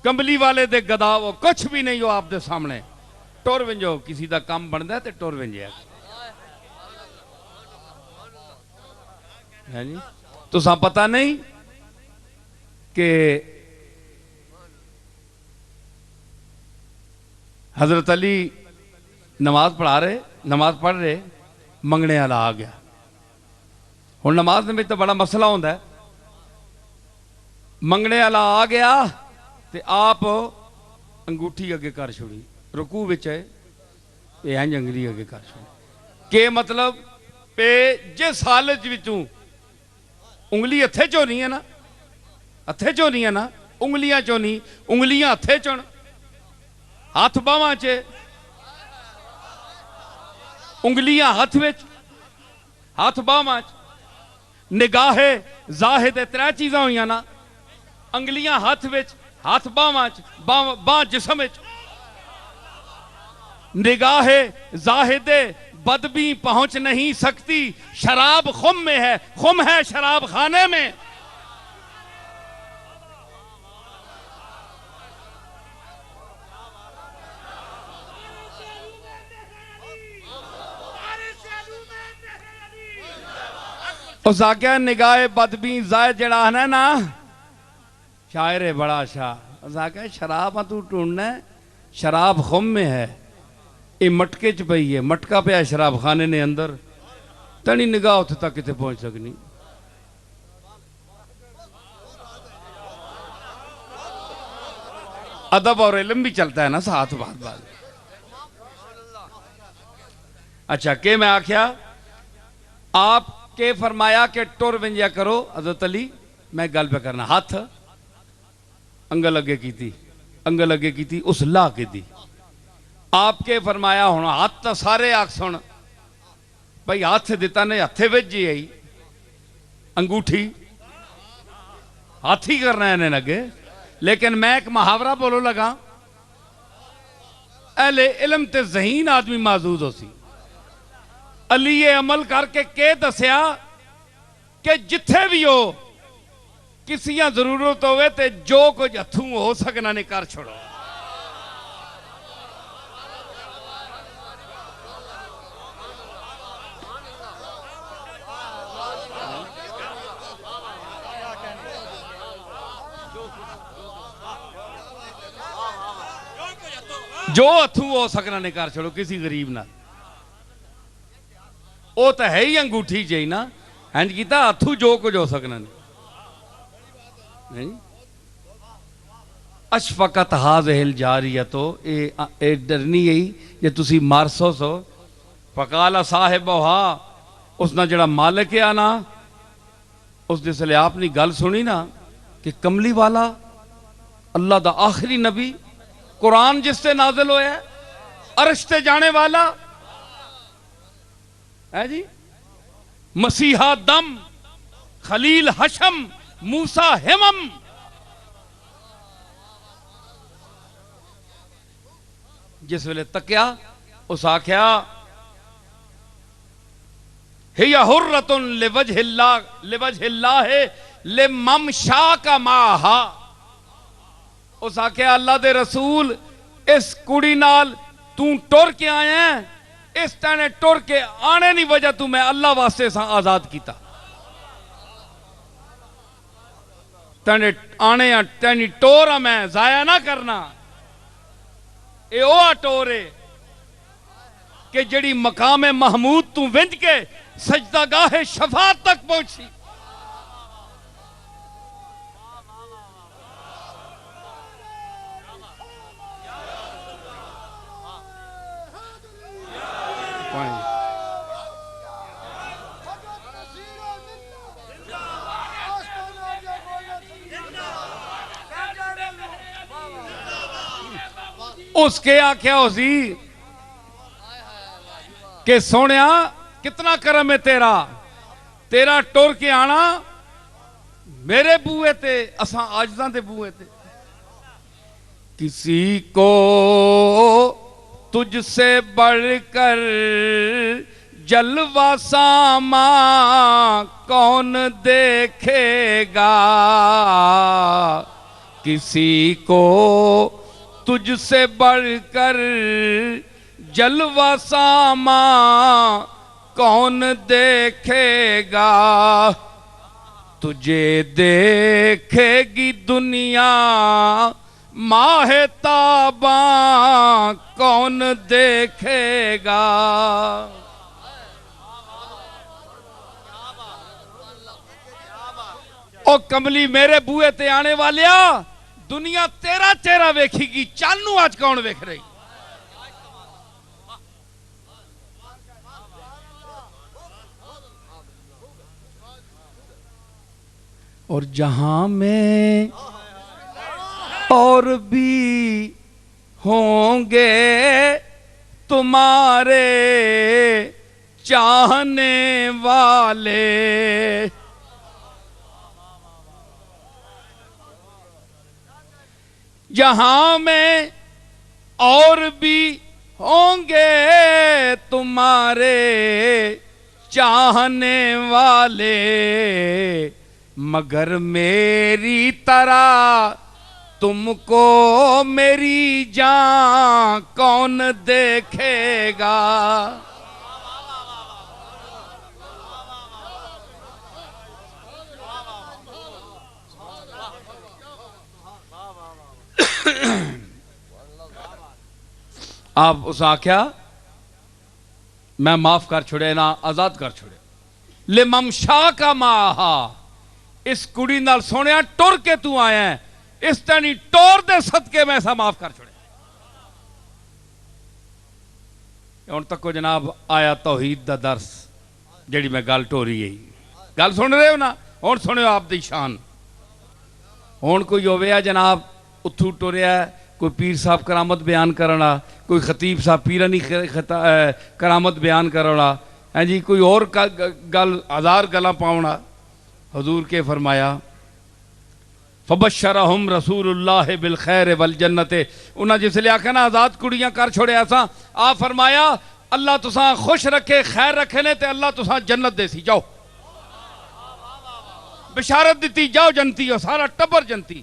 کمبلی والے دے گدا ہو، کچھ بھی نہیں ہو آپ دے سامنے، ٹور ونجو، کسی دا کام بن دے تے ٹور ونجیا۔ تو ساں پتہ نہیں کہ حضرت علی نماز پڑھ رہے منگنے والا آ گیا۔ ہن نماز میں تو بڑا مسئلہ ہوندا ہے، منگنے والا آ گیا تے آپ انگوٹھی اگے کر چھوڑی، رکوع وچ ہے یہ انگلی اگے کر چھوڑی، کہ مطلب پہ جس حالت وچوں انگلی ہتھے چوں نہیں ہے نا، ہتھے چوں نہیں ہے نا، انگلیاں چوں نہیں، انگلیاں ہتھے چوں، ہاتھ باواں چ، انگلیاں ہاتھ وچ، ہاتھ باواں چ، نگاہ زاہد ترے چیزاں ہوئیاں نا، انگلیاں ہاتھ وچ، ہاتھ باواں چ، باں جسم وچ، نگاہ زاہد بدبی پہنچ نہیں سکتی، شراب خم میں ہے، خم ہے شراب خانے میں۔ اس آگیا نگاہ بدبی زائد جڑا ہے نا، شاعر ہے بڑا شاہ، اس آگیا شراب تو ٹونڈنا ہے، شراب خم میں ہے، یہ مٹکے چ پئی ہے، مٹکا پہ ہے شراب خانے نے اندر، تنی نگاہ ہوتے تک کتے پہنچ سکنی۔ ادب اور علم بھی چلتا ہے نا ساتھ بات بات۔ اچھا کہ میں آکھیا آپ کے فرمایا کہ ٹور ونجیا کرو، حضرت علی میں گل پہ کرنا، ہاتھ انگل اگے کی تھی اس لا کے دی، آپ کے فرمایا ہونا ہاتھ تا سارے آکھ سن بھئی ہاتھ دیتا نے ہتھے وچ جی آئی، انگوٹھی ہاتھ ہی کرنا ہے انہیں لگے، لیکن میں ایک محاورہ بولو لگا، اہل علم تے ذہین آدمی معذود ہو سی، علی یہ عمل کر کے دسیا کہ جتھے بھی ہو کسیاں ضرورت ہوئے تے جو کچھ ہتھوں ہو سکنا نے کر چھوڑو۔ جو ہتھوں ہو سکنا نے کر چھوڑو کسی غریب نہ، وہ تو ہے ہی انگوٹھی چاہیے نا، ہنج کیتا ہتھوں جو کچھ ہو سکنا نہیں۔ اشفقت هذه الجاریۃ، اے ڈرنی یہی جے تسی مارسو سو، فقال صاحبها، اس نا جڑا مالک ہے نا، اس جس لئے آپ نے گل سنی نا کہ کملی والا اللہ دا آخری نبی، قرآن جس سے نازل ہویا ہے، عرش تے جانے والا ہے جی، مسیحہ دم، خلیل حشم، موسیٰ ہمم، جس ویلے تکیا اس آکھیا ہی حرۃ لوجہ اللہ لمن شاک معہا، اس آکھیا اللہ دے رسول اس کڑی نال توں ٹر کے آئے ہیں، اس تینے ٹر کے آنے نہیں وجہ تو میں اللہ واسطے سا آزاد کیتا، تینے آنے تینی ٹورا میں ضائع نہ کرنا، اے اوہ ٹورے کہ جڑی مقام محمود تو ونج کے سجدہ گاہ شفاعت تک پہنچی. اس کے آکھیا ہو سی کہ سونیا کتنا کرم ہے تیرا ٹور کے آنا میرے بوئے تے اساں عاجزاں دے بوئے تے. کسی کو تجھ سے بڑھ کر جلوہ ساما کون دیکھے گا. کسی کو تجھ سے بڑھ کر جلوہ ساما کون دیکھے گا. تجھے دیکھے گی دنیا ماہ تاباں کون دیکھے گا. او کملی میرے بوئے تے آنے والیا دنیا تیرا چہرہ ویکھی گی چانو آج کون ویکھ رہی. اور جہاں میں اور بھی ہوں گے تمہارے چاہنے والے. جہاں میں اور بھی ہوں گے تمہارے چاہنے والے مگر میری طرح تم کو میری جان کون دیکھے گا. آپ اس آکھیا میں معاف کر چھڑے نا آزاد کر چھڑے. لے ممشا کا ماہا اس کڑی نال سونیا ٹور کے تو آیا ہے اس تینی ٹور دے صدقے میں ایسا معاف کر چھڑے. ان تک کو جناب آیا توحید دا درس جیڑی میں گل ٹوری ہے گل سن رہے ہو نا. ہون سنے ہو آپ دی شان. ہون کوئی ہویا جناب اتھو ٹوریا ہے کوئی پیر صاحب کرامت بیان کرنا کوئی خطیب صاحب پیرانی کرامت بیان کرنا ہے جی کوئی اور گل ہزار گلاں پاؤنا. حضور کے فرمایا فبشرہم رسول اللہ بالخیر والجنت. انہاں جس لئے آکھا نا آزاد کڑیاں کر چھوڑے ایسا آپ فرمایا اللہ تساں خوش رکھے خیر رکھے نے تے اللہ تساں جنت دے سی جاؤ. بشارت دیتی جاؤ جنتی ہو سارا ٹبر جنتی.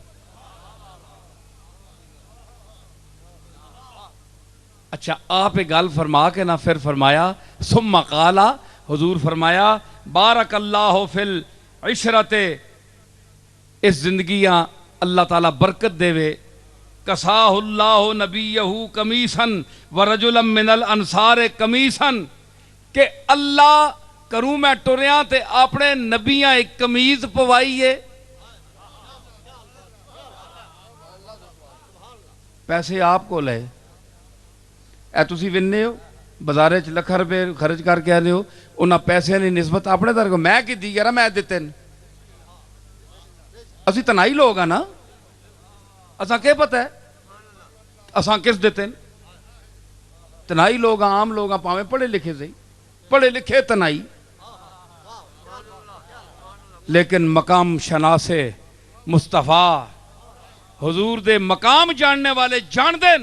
اچھا آپ گل فرما کے نہ پھر فرمایا ثم قالا حضور فرمایا بارک اللہ فی العشرت اس زندگیاں اللہ تعالیٰ برکت دے وے. کساہ اللہ نبیہ قمیصاً ورجلا من الانصار قمیصاً کہ اللہ کروں میں ٹریاں تے اپنے نبیاں ایک قمیض پوائیے. پیسے آپ کو لے اے تسی ونے ہو بازارے چ لکھا روپے خرچ کر کے آنے ہو انہاں پیسے نہیں نسبت اپنے در کو میں کی دی یارا میں دیتے ہیں. اسی تنائی لوگ ہیں نا اساں کیا پتہ ہے اساں کس دیتے ہیں. تنائی لوگ ہیں عام لوگ ہیں پاویں پڑھے لکھے سے پڑھے لکھے تنائی لیکن مقام شناس مصطفیٰ حضور دے مقام جاننے والے جان دیں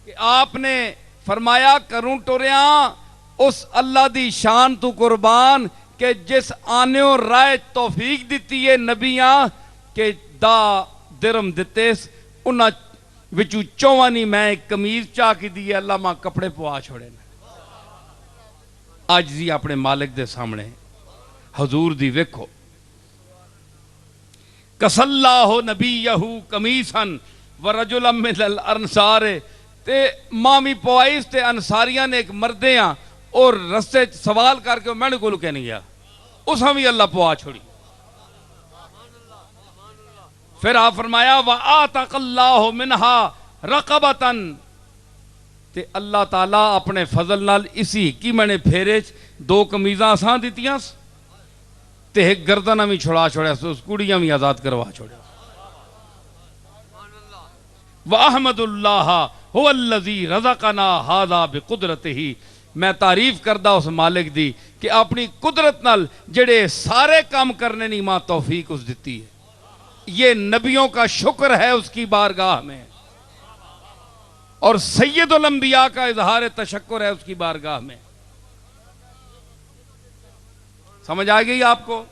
کہ آپ نے فرمایا کروں ٹوریاں اس اللہ دی شان تو قربان کہ جس آنےوں رائے توفیق دیتی ہے نبیاں کہ دا درم دیتے انہاں وچو چوانی میں ایک کمیز چاہ کی دی ہے اللہ ماں کپڑے پوا چھوڑے آج دی اپنے مالک دے سامنے حضور دی وکھو. کس اللہ نبیہ قمیصاً ورجلا من الانصار تے مامی پوائیس تے انصاریاں نے ایک مردیاں اور رستے سوال کر کے میں نے کو لکے نہیں گیا اس ہم ہی اللہ پوا چھوڑی. پھر آپ فرمایا وَآتَقَ اللَّهُ مِنْهَا رَقَبَةً تے اللہ تعالیٰ اپنے فضل نال اسی کی میں نے پھیرے 2 قمیضاں آسان دیتیاں تے ایک گردن ہمیں چھڑا چھوڑیا اس کڑیاں ہمیں آزاد کروا چھوڑیا. وَأَحْمَدُ اللَّهَ هُوَ الَّذِي رَزَقَنَا هَذَا بِقُدْرَتِهِ میں تعریف کردہ اس مالک دی کہ اپنی قدرت نال جڑے سارے کام کرنے نہیں ماں توفیق اس دیتی ہے. یہ نبیوں کا شکر ہے اس کی بارگاہ میں اور سید الانبیاء کا اظہار تشکر ہے اس کی بارگاہ میں. سمجھ آ گئی آپ کو؟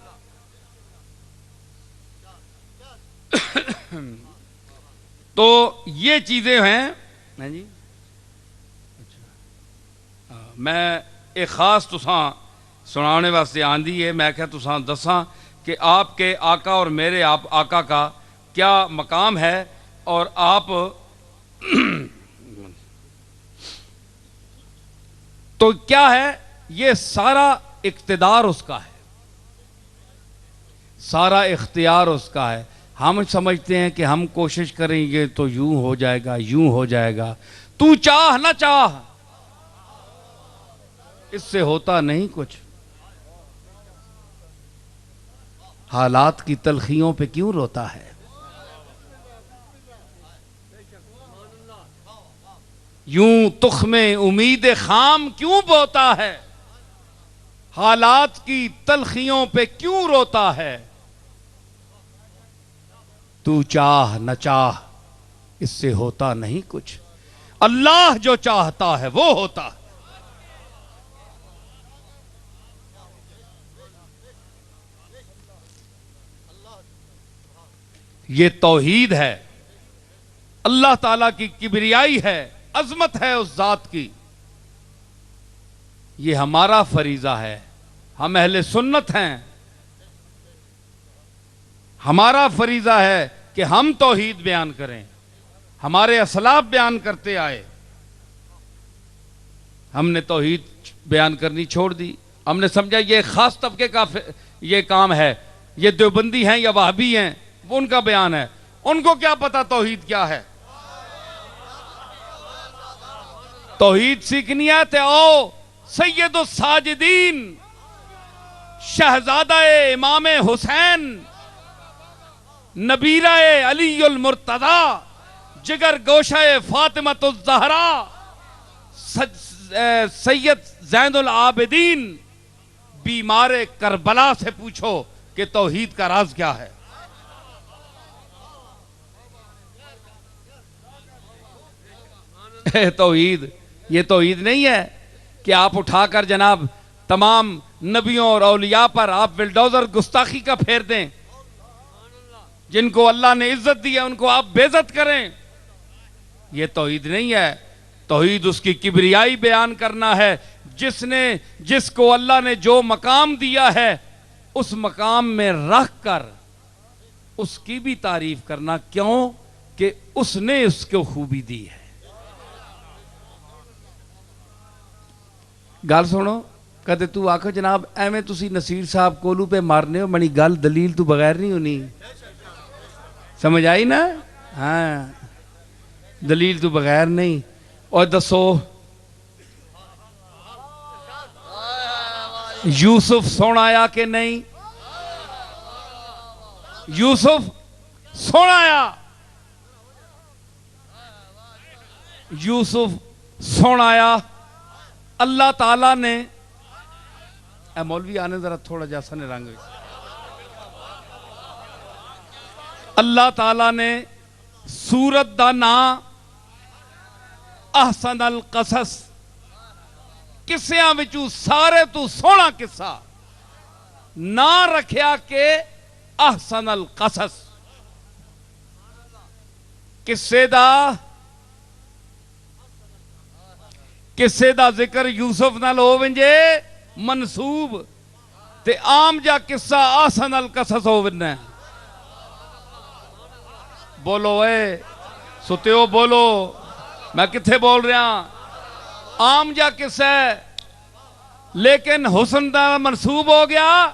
تو یہ چیزیں ہیں جی. میں ایک خاص تساں سنانے واسطے آندھی ہے. میں کہا تساں دساں کہ آپ کے آقا اور میرے آقا کا کیا مقام ہے اور آپ تو کیا ہے. یہ سارا اقتدار اس کا ہے, سارا اختیار اس کا ہے. ہم سمجھتے ہیں کہ ہم کوشش کریں گے تو یوں ہو جائے گا, یوں ہو جائے گا. تو چاہ نہ چاہ اس سے ہوتا نہیں کچھ. حالات کی تلخیوں پہ کیوں روتا ہے؟ یوں تخم امید خام کیوں بوتا ہے؟ حالات کی تلخیوں پہ کیوں روتا ہے؟ تو چاہ نہ چاہ اس سے ہوتا نہیں کچھ. اللہ جو چاہتا ہے وہ ہوتا ہے. یہ توحید ہے, اللہ تعالیٰ کی کبریائی ہے, عظمت ہے اس ذات کی. یہ ہمارا فریضہ ہے. ہم اہل سنت ہیں, ہمارا فریضہ ہے کہ ہم توحید بیان کریں. ہمارے اسلاف بیان کرتے آئے, ہم نے توحید بیان کرنی چھوڑ دی. ہم نے سمجھا یہ خاص طبقے کا یہ کام ہے, یہ دیوبندی ہیں یا وہابی ہیں, ان کا بیان ہے. ان کو کیا پتا توحید کیا ہے؟ توحید سیکھنی ہے تو آؤ. سید الساجدین شہزادہ امام حسین نبیرہ علی المرتضی جگر گوشہ فاطمۃ الزہرا سید زین العابدین بیمار کربلا سے پوچھو کہ توحید کا راز کیا ہے. توحید یہ توحید نہیں ہے کہ آپ اٹھا کر جناب تمام نبیوں اور اولیاء پر آپ بلڈوزر گستاخی کا پھیر دیں. جن کو اللہ نے عزت دی ہے ان کو آپ بے عزت کریں. یہ توحید نہیں ہے. توحید اس کی کبریائی بیان کرنا ہے. جس کو اللہ نے جو مقام دیا ہے اس مقام میں رکھ کر اس کی بھی تعریف کرنا. کیوں کہ اس نے اس کو خوبی دی ہے. گل سنو, کدے تو آکھو جناب ایویں تسی نصیر صاحب کولو پہ مارنے ہو, منی گل دلیل تو بغیر نہیں ہونی. سمجھ آئی نا؟ ہاں دلیل تو بغیر نہیں. اور دسو یوسف سونا آیا کہ نہیں؟ یوسف سونا آیا, یوسف سونا آیا. اللہ تعالیٰ نے اے مولوی آنے ذرا تھوڑا جیسا نے رنگ. اللہ تعالیٰ نے سورت دا نام احسن القصص, قصیاں وچوں سارے تو سونا قصہ نہ رکھیا کہ احسن القصص. قصے دا ذکر یوسف نال ہو ونجے منسوب تے عام جا قصہ احسن القصص ہو ونجے. بولو اے ستیو بولو, میں کتھے بول رہا. عام جا قصہ ہے لیکن حسن دا منسوب ہو گیا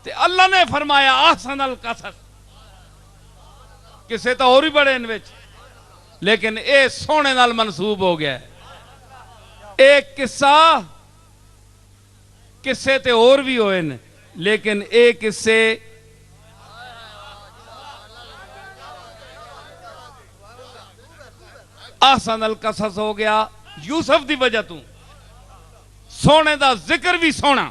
تے اللہ نے فرمایا احسن القصص. کسے تو اور ہی بڑے ان وچ لیکن اے سونے نال منسوب ہو گیا ہے. ایک قصہ قصے تے اور بھی ہوئے ہیں لیکن ایک قصے احسن القصص ہو گیا یوسف دی وجہ تو. سونے دا ذکر بھی سونا.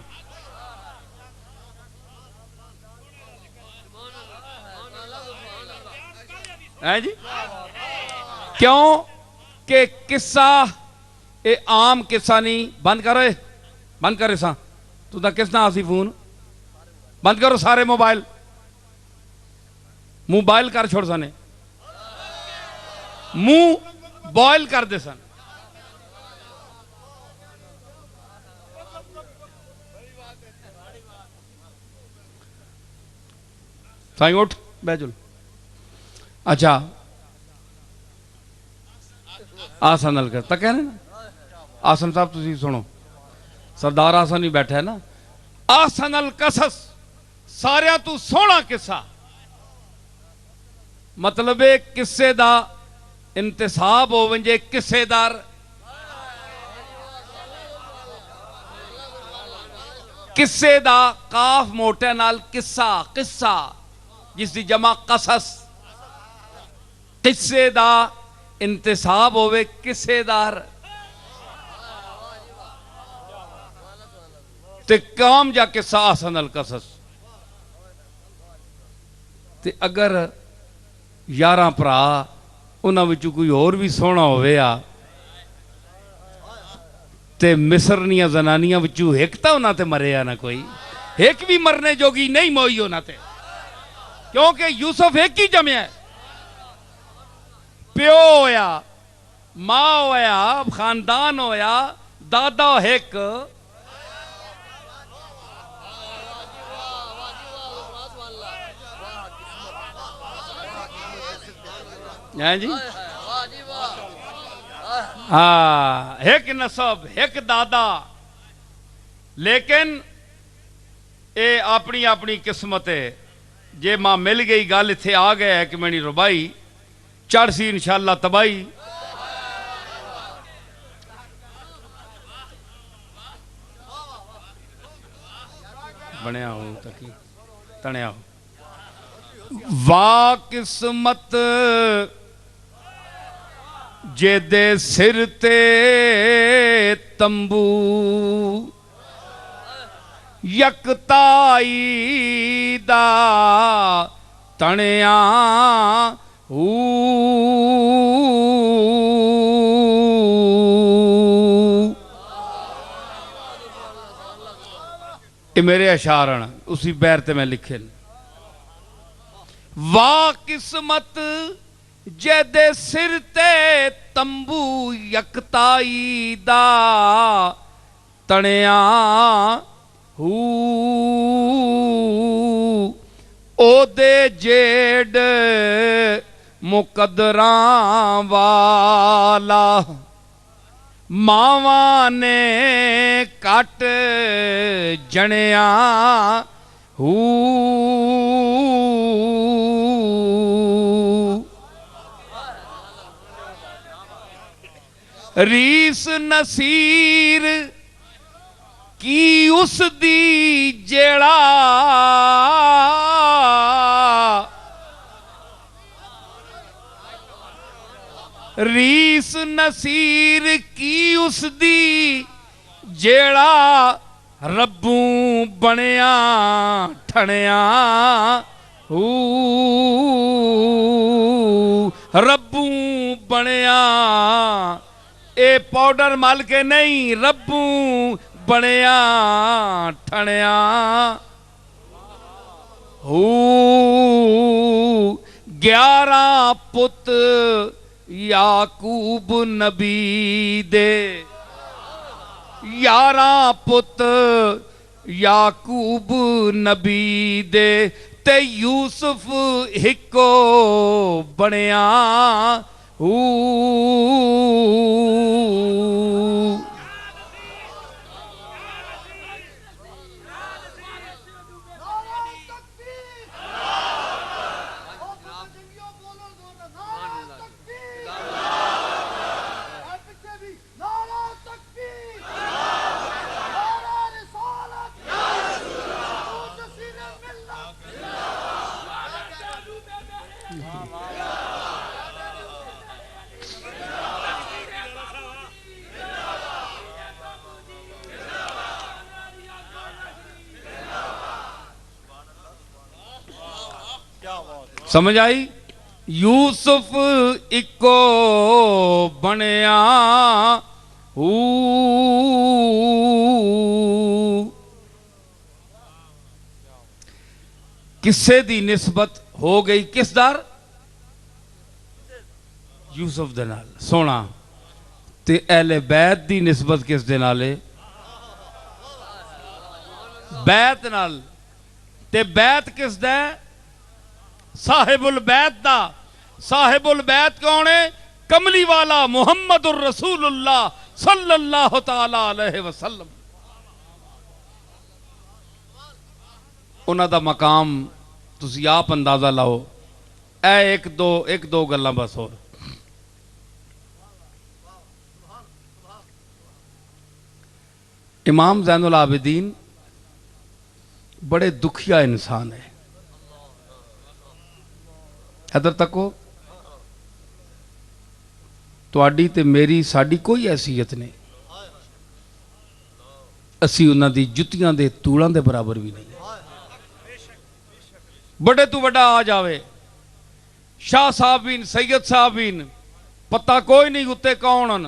ہے جی کیوں کہ قصہ اے عام قصہ نہیں. بند کرو بند کرے سا تو دا کس نہ آسی فون بند کرو سارے موبائل کر چھوڑ سانے بوائل کر دے سن. سائیں اٹھ بیجل. اچھا آسن نل کر تک ہے نا آسن صاحب تسی سنو سردار آسن ہی بیٹھا ہے نا. آسن القصص سارے تو سونا قصہ مطلب قصے دا انتصاب ہو ونجے قصے دار. قصے دا قاف موٹے نال قصہ جس دی جمع قصص. قصے دا انتصاب ہوئے قصے دار تے کام جا قصہ احسن القصص. تے اگر 11 پرا انہاں وچوں کوئی اور بھی سونا ہوئے تے مصرنیاں زنانیاں وچوں ایک تا انہاں تے مرے نہ کوئی ایک بھی مرنے جوگی نہیں موئی انہاں تے کیونکہ یوسف ایک ہی جمع ہے. پیو ہویا ماں ہویا خاندان ہویا دادا ایک. جی ہاں ایک نسب ایک دادا لیکن اے اپنی اپنی قسمت ہے. جے ماں مل گئی گل اتھے آ گیا ہے کہ میں نہیں ربائی چڑھ سی انشاءاللہ تبائی. بنیا ہوں تکی تنیا ہوں. واہ قسمت جے دے سر تے تمبو یکتائی دا تنیا یہ میرے اشعار ہیں اسی بیر تے میں لکھے. واہ قسمت جے دے سر تے تمبو یکتائی دا تنیا او دے جیڑ مقدران والا ماواں نے کٹ جنیاں ریس نصیر کی اس دی جیڑا ریس نصیر کی اس دی جیڑا ربوں بنیا ٹھنیا ربوں بنیا اے پاؤڈر مل کے نہیں ربوں بنیا ٹھنیا 11 پت یعقوب نبی دے 11 پت یعقوب نبی دے تے یوسف ہکو بنیا سمجھ آئی؟ یوسف اکو بنیا کسے دی نسبت ہو گئی کس دار؟ یوسف دے نال سونا تے اہل بیت دی نسبت کس دے نالے؟ بیت نال تے بیت کس دے؟ صاحب البیت دا صاحب البیت کون ہے؟ کملی والا محمد الرسول اللہ صلی اللہ تعالی علیہ وسلم. انہاں دا مقام تسی آپ اندازہ لاؤ. اے ایک دو گلاں بس ہو. امام زین العابدین بڑے دکھیا انسان ہے. حضر تکو تواڈی تے میری ساڈی کوئی حیثیت نہیں. اسی انہاں دی جتیاں دے توڑاں دے برابر بھی نہیں. بڑے تو بڑا آ جاوے شاہ صاحبین سید صاحبین پتہ کوئی نہیں اتے کون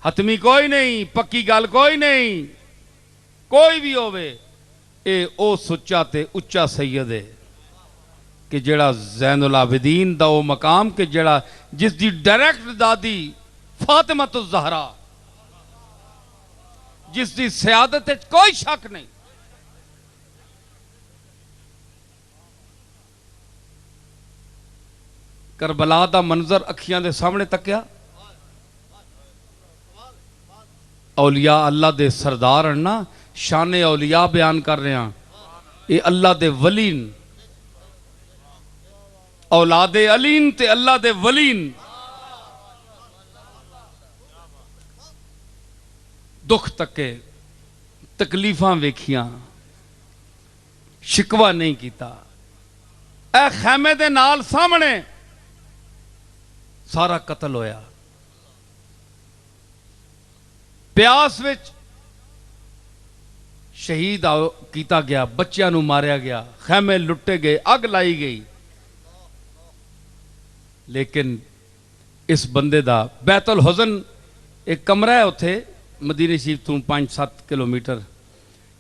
حتمی کوئی نہیں پکی گل کوئی نہیں کوئی بھی ہووے اے او سچا تے اچا سید ہے کہ جڑا زین العابدین دا او مقام کہ جڑا جس دی ڈائریکٹ دادی فاطمہ الزہرا جس دی سیادت ہے کوئی شک نہیں. کربلا دا منظر اکھیاں دے سامنے تکیا. اولیاء اللہ دے سردار نا شان اولیاء بیان کر رہے ہیں. اے اللہ دے ولین اولاد علین تے اللہ دے ولین. دکھ تکے تکلیفاں ویکھیاں شکوہ نہیں کیتا. اے خیمے دے نال سامنے سارا قتل ہویا. پیاس وچ شہید کیتا گیا بچیاں نو ماریا گیا خیمے لٹے گئے اگ لائی گئی. لیکن اس بندے دا بیت الحزن ایک کمرہ ہے اتھے مدینہ شریف تو 5-7 کلومیٹر.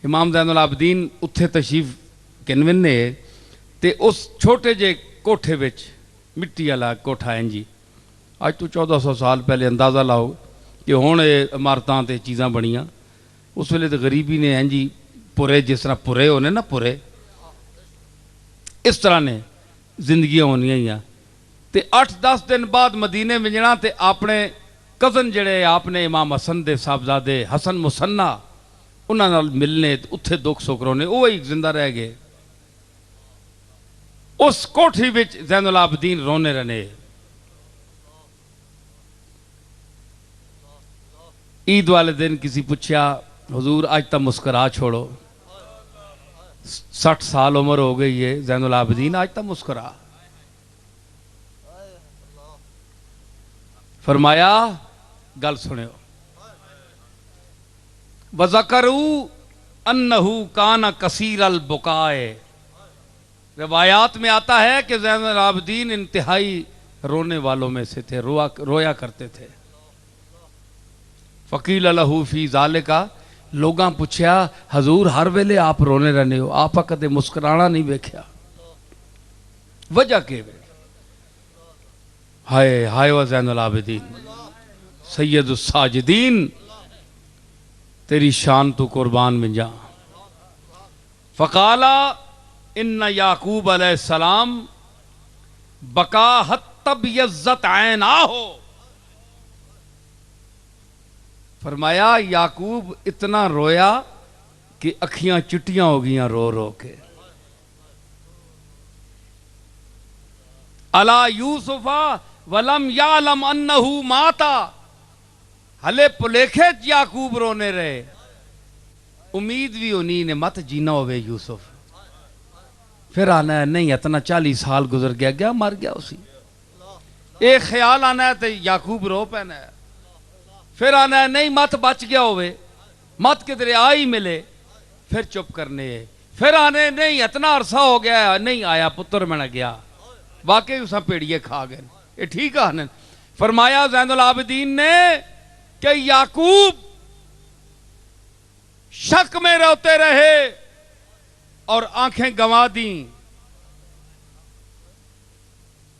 امام زین العابدین اتھے تشریف کنون نے تے اس چھوٹے جے کوٹھے وچ مٹی والا کوٹھا ہے جی. آج تو 1400 سال پہلے اندازہ لاؤ کہ ہون عمارتاں تے چیزاں بنیاں. اس ویلے تو غریبی نے ہیں جی پورے جس طرح پورے ہونے نا پورے اس طرح نے زندگیاں ہونیاں ہی ہیں. تے 8-10 دن بعد مدینے میں جنا تے اپنے کزن جڑے آپ نے امام حسن دے صاحبزادے حسن مسنہ انہاں نال ملنے اتھے دکھ سکھ رونے وہی زندہ رہ گئے. اس کوٹھی وچ زین العابدین رونے رہنے. عید والے دن کسی پوچھا حضور آج تا مسکرا چھوڑو 60 سال عمر ہو گئی ہے زین العابدین آج تا مسکرا. فرمایا گل سنو. وَذَكَرُوا أَنَّهُ كَانَ كَثِيرَ الْبُكَاءِ. روایات میں آتا ہے کہ زین العابدین انتہائی رونے والوں میں سے تھے رویا کرتے تھے. فقیل لہو فی ذالکا لوگاں پوچھیا حضور ہر ویلے آپ رونے رہنے ہو آپ کدے مسکرانا نہیں ویکھیا وجہ کے وے؟ ہائے ہائے و زین العابدین سید الساجدین تیری شان تو قربان میں جا. فقالا ان یعقوب علیہ السلام بکا حتی بیضت عیناہو. فرمایا یعقوب اتنا رویا کہ اکھیاں چٹیاں ہو گئیاں رو رو کے. الا یوسفا ولم یعلم انہو ماتا. ہلے پلیکھے یعقوب رونے رہے امید بھی انہی نے مت جینا ہوئے یوسف پھر آنا ہے نہیں اتنا 40 سال گزر گیا گیا مر گیا اسی. ایک خیال آنا ہے تو یعقوب رو پینا ہے. پھر آنا ہے نہیں مت بچ گیا ہوئے مت کدھر آئی ملے پھر چپ کرنے ہے. پھر آنے نہیں اتنا عرصہ ہو گیا نہیں آیا پتر میں نہ گیا واقعی اسا پیڑیے کھا گئے. یہ ٹھیک ہے. فرمایا زین العابدین نے کہ یعقوب شک میں روتے رہے اور آنکھیں گنوا دیں.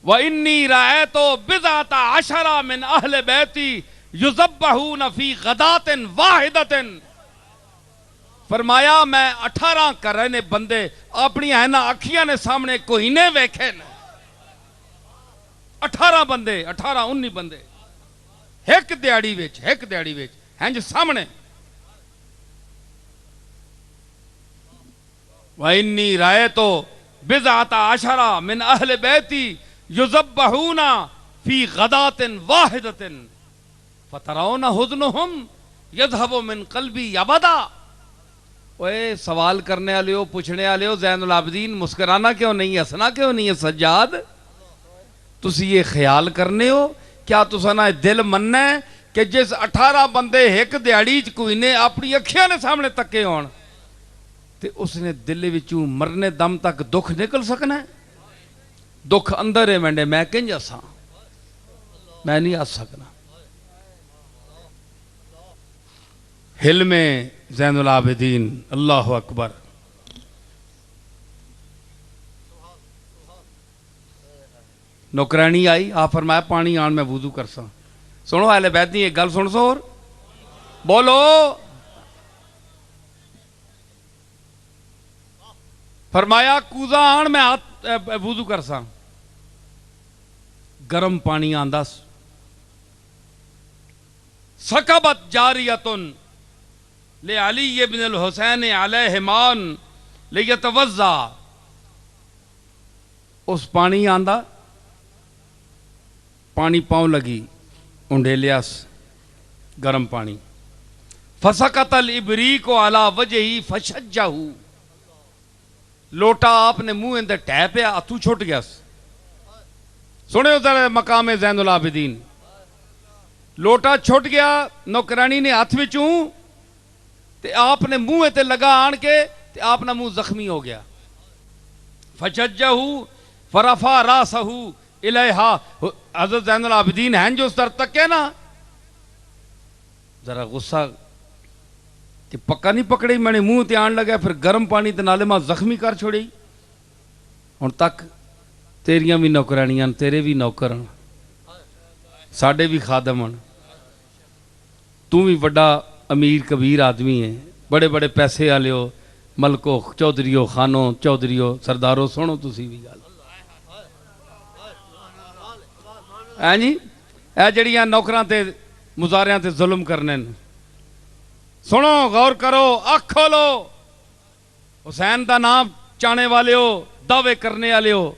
وَإِنِّي رَأَيْتُ بِضْعَةَ عَشَرَ مِنْ أَهْلِ بَيْتِي يُذَبَّحُونَ فِي غَدَاةٍ وَاحِدَةٍ. فرمایا میں 18 کرنے بندے اپنی ہیں نا اکھیاں نے سامنے کوئی نے ویکھے نا. 18 بندے 19 بندے ایک دیاڑی وچ ہیں جو سامنے. وَإِنِّي رَأَيْتُ بِضْعَةَ عَشَرَ مِنْ أَهْلِ بَيْتِي يُذَبَّحُونَ فِي غَدَاةٍ وَاحِدَةٍ فَتَرَوْنَ حُزْنُهُمْ يَذْهَبُ مِنْ قَلْبِي أَبَدًا. اوے سوال کرنے والے ہو پوچھنے والے ہو زین العابدین مسکرانا کیوں نہیں ہسنا کیوں نہیں ہے سجاد؟ تسی یہ خیال کرنے ہو کیا تسا نہ دل مننا ہے کہ جس 18 بندے ایک دیاڑی کوئی نے اپنی اکھیاں نے سامنے تکے ہون تے اس نے دل وچوں مرنے دم تک دکھ نکل سکنا ہے؟ دکھ اندر ہے منڈے میں کنج اساں میں نہیں آ سکنا. حلم زین العابدین اللہ اکبر. نوکرانی آئی آپ فرمایا پانی آن میں وضو کرساں. سنو اہل بیت دی ایک گل سن سو اور بولو. فرمایا کوزا آن میں وضو کرساں. گرم پانی آندس. سکبت جاریتن لعلی بن الحسین علیہمان لیتوضا. اس پانی آندا پانی پاؤں لگی انڈیلیاس گرم پانی. فسکت الابریق علی وجہی فشجہ. لوٹا آپ نے منہ اندر ٹہ پیا اتو چھوٹ گیا. سنے ادھر مقام زین العابدین. لوٹا چھوٹ گیا نوکرانی نے ہاتھ وچوں تے آپ نے منہ تے لگا آن کے تے آپ نے منہ زخمی ہو گیا. فشجہ فرفع راسہ الیہا. حضرت زین العابدین ہیں جو اس طرح تک ہے نا ذرا غصہ کہ پکا نہیں پکڑی میں نے منہ تے آن لگا پھر گرم پانی تے نالے ماں زخمی کر چھوڑی. ہن تک تیریاں بھی نوکرانیاں تیرے بھی نوکر ساڈے بھی خادم ہیں. تو بھی بڑا امیر کبیر آدمی ہے بڑے بڑے پیسے والے ہو ملکو چودھریو خانوں چودھریو سردارو. سنو تسی بھی گل ہے جی اے جڑیاں نوکراں تے مظاہریاں تے ظلم کرنے. سنو غور کرو اکھ کھولو. حسین دا نام چانے والے ہو دعوے کرنے والے ہو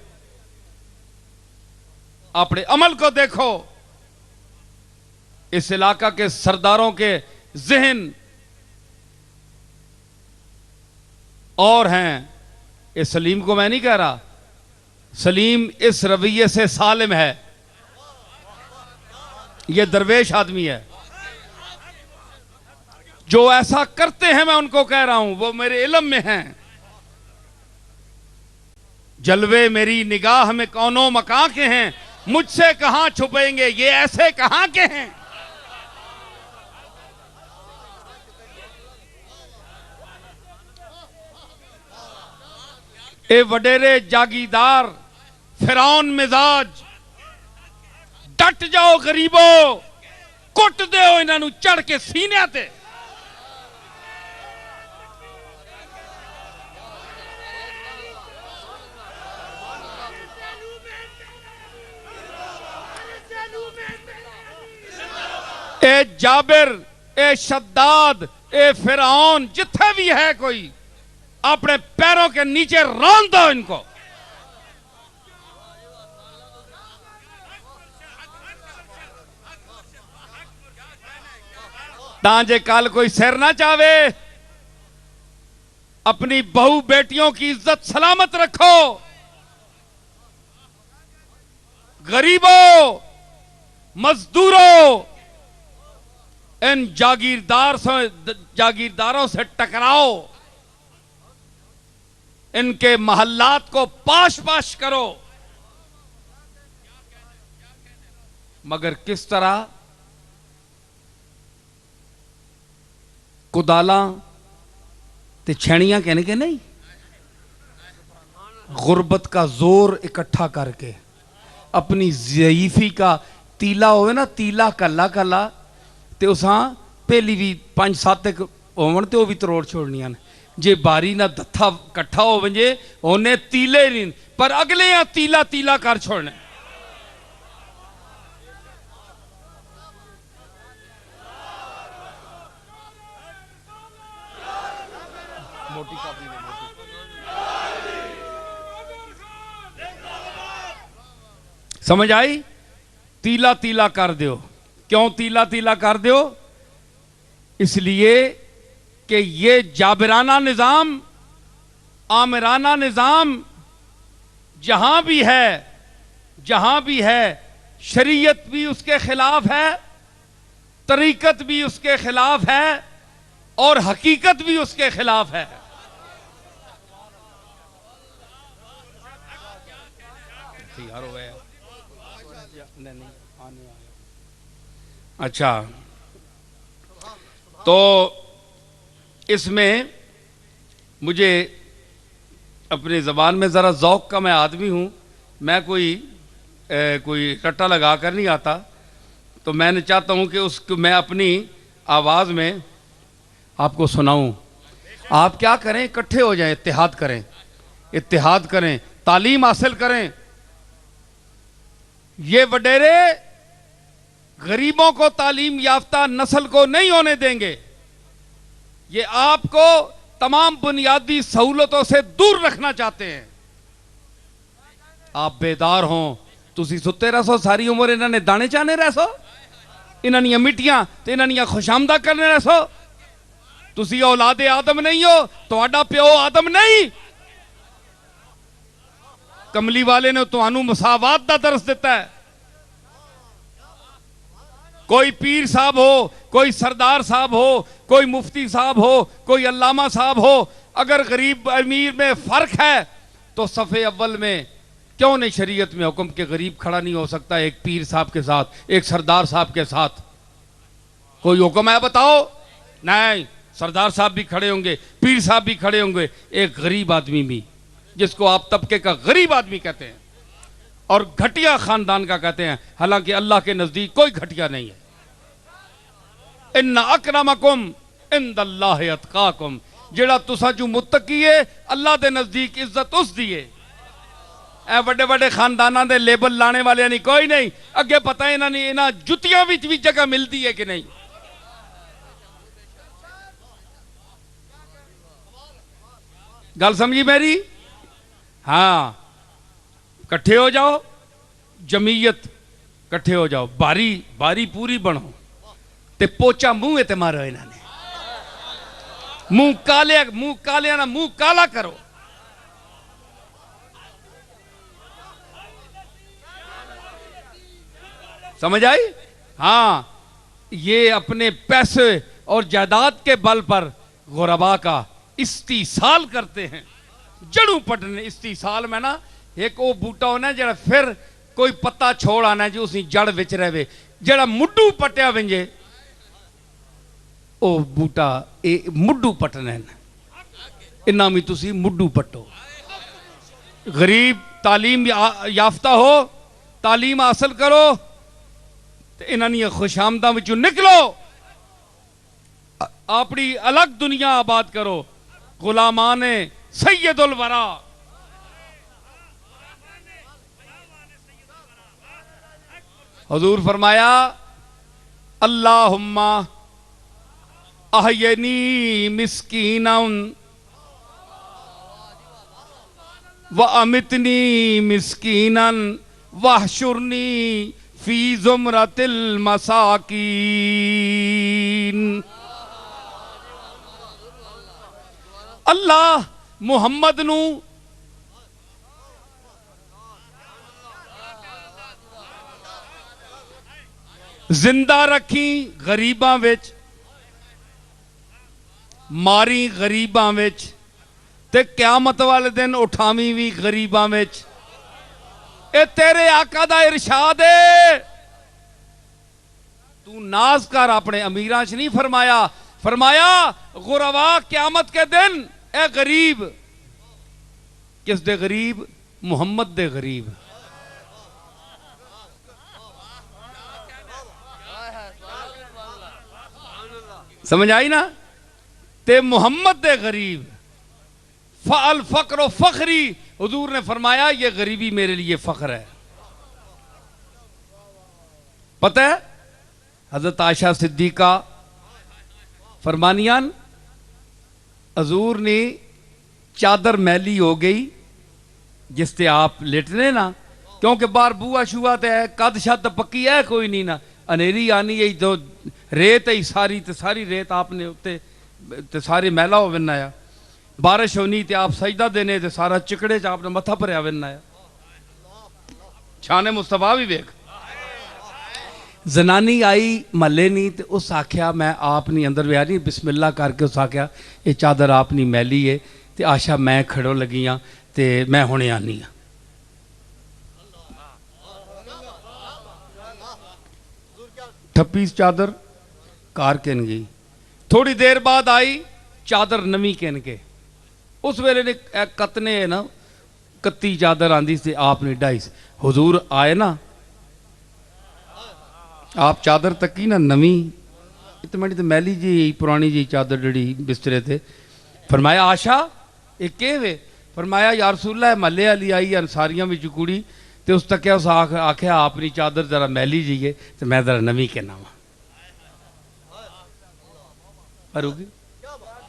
اپنے عمل کو دیکھو. اس علاقہ کے سرداروں کے ذہن اور ہیں. اس سلیم کو میں نہیں کہہ رہا. سلیم اس رویے سے سالم ہے. یہ درویش آدمی ہے. جو ایسا کرتے ہیں میں ان کو کہہ رہا ہوں وہ میرے علم میں ہیں. جلوے میری نگاہ میں کونوں مکاں کے ہیں مجھ سے کہاں چھپیں گے یہ ایسے کہاں کے ہیں. اے وڈیرے جاگیدار فرعون مزاج ڈٹ جاؤ غریبو کٹ دیو انہاں نو چڑھ کے سینے تے. اے جابر اے شداد اے فرعون جتھے بھی ہے کوئی اپنے پیروں کے نیچے رون دو ان کو. تانجے کال کوئی سر نہ چاہے اپنی بہو بیٹیوں کی عزت سلامت رکھو. غریبوں، مزدوروں، ان جاگیرداروں سے ٹکراؤ، ان کے محلات کو پاش پاش کرو. مگر کس طرح؟ کدالاں تے چھینیاں کہنے کے نہیں، غربت کا زور اکٹھا کر کے اپنی ضعیفی کا تیلا ہوئے نا، تیلا کلا کلا تے اساں پہلی بھی 5-7 ہون تے وہ بھی تروڑ چھوڑنیاں نے. جے باری نہ دتھا کٹھا ہو ونجے انہیں تیلے نہیں، پر اگلے یہاں تیلا تیلا کر چھوڑنے. موٹی کاپی میں سمجھ آئی؟ تیلا تیلا کر دیو. کیوں تیلا تیلا کر دیو؟ اس لیے کہ یہ جابرانہ نظام، آمرانہ نظام جہاں بھی ہے شریعت بھی اس کے خلاف ہے، طریقت بھی اس کے خلاف ہے، اور حقیقت بھی اس کے خلاف ہے. اچھا، تو اس میں مجھے اپنی زبان میں ذرا ذوق کا میں آدمی ہوں، میں کوئی رٹا لگا کر نہیں آتا، تو میں نے چاہتا ہوں کہ اس کو میں اپنی آواز میں آپ کو سناؤں. آپ کیا کریں؟ اکٹھے ہو جائیں، اتحاد کریں، تعلیم حاصل کریں. یہ وڈیرے غریبوں کو تعلیم یافتہ نسل کو نہیں ہونے دیں گے. یہ آپ کو تمام بنیادی سہولتوں سے دور رکھنا چاہتے ہیں. آپ بیدار ہوں. تسی ستے رہ سو ساری عمر انہوں نے دانے چانے رہ سو، انہوں نے مٹیاں تو انہوں نے خوشامدہ کرنے رہ سو. تسی اولاد آدم نہیں ہو، تو اڈا پیو آدم نہیں. کملی والے نے تو انہوں مساوات دا درس دیتا ہے. کوئی پیر صاحب ہو، کوئی سردار صاحب ہو، کوئی مفتی صاحب ہو، کوئی علامہ صاحب ہو، اگر غریب امیر میں فرق ہے تو صفحے اول میں کیوں نہیں شریعت میں حکم کہ غریب کھڑا نہیں ہو سکتا ایک پیر صاحب کے ساتھ، ایک سردار صاحب کے ساتھ؟ کوئی حکم ہے بتاؤ؟ نہیں. سردار صاحب بھی کھڑے ہوں گے، پیر صاحب بھی کھڑے ہوں گے، ایک غریب آدمی بھی، جس کو آپ طبقے کا غریب آدمی کہتے ہیں اور گھٹیا خاندان کا کہتے ہیں، حالانکہ اللہ کے نزدیک کوئی گھٹیا نہیں ہے. ان اکرمکم عند اللہ اتقاکم. جڑا تسا جو متقی ہے اللہ دے نزدیک عزت اس دیئے. اے بڑے بڑے خاندانہ دے لیبل لانے والے نہیں، کوئی نہیں. اگے پتہ ہے انہاں جتیاں بھی جگہ ملتی ہے کہ نہیں. گل سمجھی میری؟ ہاں، کٹھے ہو جاؤ، جمعیت کٹھے ہو جاؤ، باری پوری بنو تے پوچا منہ تے مارو. انہوں نے منہ کالا کرو. سمجھ آئی؟ ہاں، یہ اپنے پیسے اور جائیداد کے بل پر غربا کا استیصال کرتے ہیں. جڑوں پٹنے استیصال میں نا ایک وہ بوٹا ہونا ہے جڑا پھر کوئی پتا چھوڑ آنا ہے جو اسی جڑ وچ رہے، جڑا مڈو پٹیا ونجے او بوٹا مڈو پٹنے. انہاں میں تسی مڈو پٹو. غریب تعلیم یافتہ ہو، تعلیم حاصل کرو، انہاں نے خوش آمدہ وچوں نکلو، اپنی الگ دنیا آباد کرو. غلامان سید الورا. حضور فرمایا اللہم احینی مسکینا وامتنی مسکینا واحشرنی فی زمرۃ المساکین. اللہ محمد نو زندہ رکھی غریباں وچ، ماری غریباں وچ، تے قیامت والے دن اٹھاویں وی غریباں وچ۔ اے تیرے آقا دا ارشاد ہے، تو ناز کر اپنے امیراں چ نہیں فرمایا، فرمایا غربا قیامت کے دن اے غریب، کس دے غریب؟ محمد دے غریب۔ سمجھ آئی نا؟ تے محمد دے غریب، فَالْفَقْرُ فَخْرِی، حضور نے فرمایا یہ غریبی میرے لیے فخر ہے۔ پتہ ہے حضرت عائشہ صدیقہ فرمانیان، حضور نے چادر میلی ہو گئی جس تے آپ لیٹنے نا، کیونکہ بار بوا شوا تے ہے، قد شد پکی ہے کوئی نہیں نا، انیری آنی ہے جو ریت ہے ساری تے ساری ریت آپ نے اتے تے سارے میلا ہو بنایا، بارش ہونی تے آپ سجدہ دینے تے سارا چکڑے چ آپ نے متھا پریا بنایا۔ شان مصطفیٰ بھی بیک زنانی آئی محلے نہیں تے اس آکھیا میں آپ نہیں اندر بھی آنی، بسم اللہ کر کے اس آکھیا یہ چادر آپ نہیں میلی ہے تے آشا میں کھڑو لگیاں تے میں ہونے آنی ہاں۔ ٹھپیس چادر کار کن گئی، تھوڑی دیر بعد آئی چادر نمی کن کے، اس ویلے نے کتنے نا کتی چادر آندی سے آپ نے ڈائی سے، حضور آئے نا آپ چادر تکی نا نمی اتمنی تو میلی جی پرانی جی چادر جڑی بسترے تھے، فرمایا آشا ایک کہوے، فرمایا یا رسول اللہ محلے والی آئی انصاریاں بھی چکوڑی تے اس تک اس آکھیا آپ نے چادر ذرا میلی جیے تو میں ذرا نمی کہنا ہوں فروغی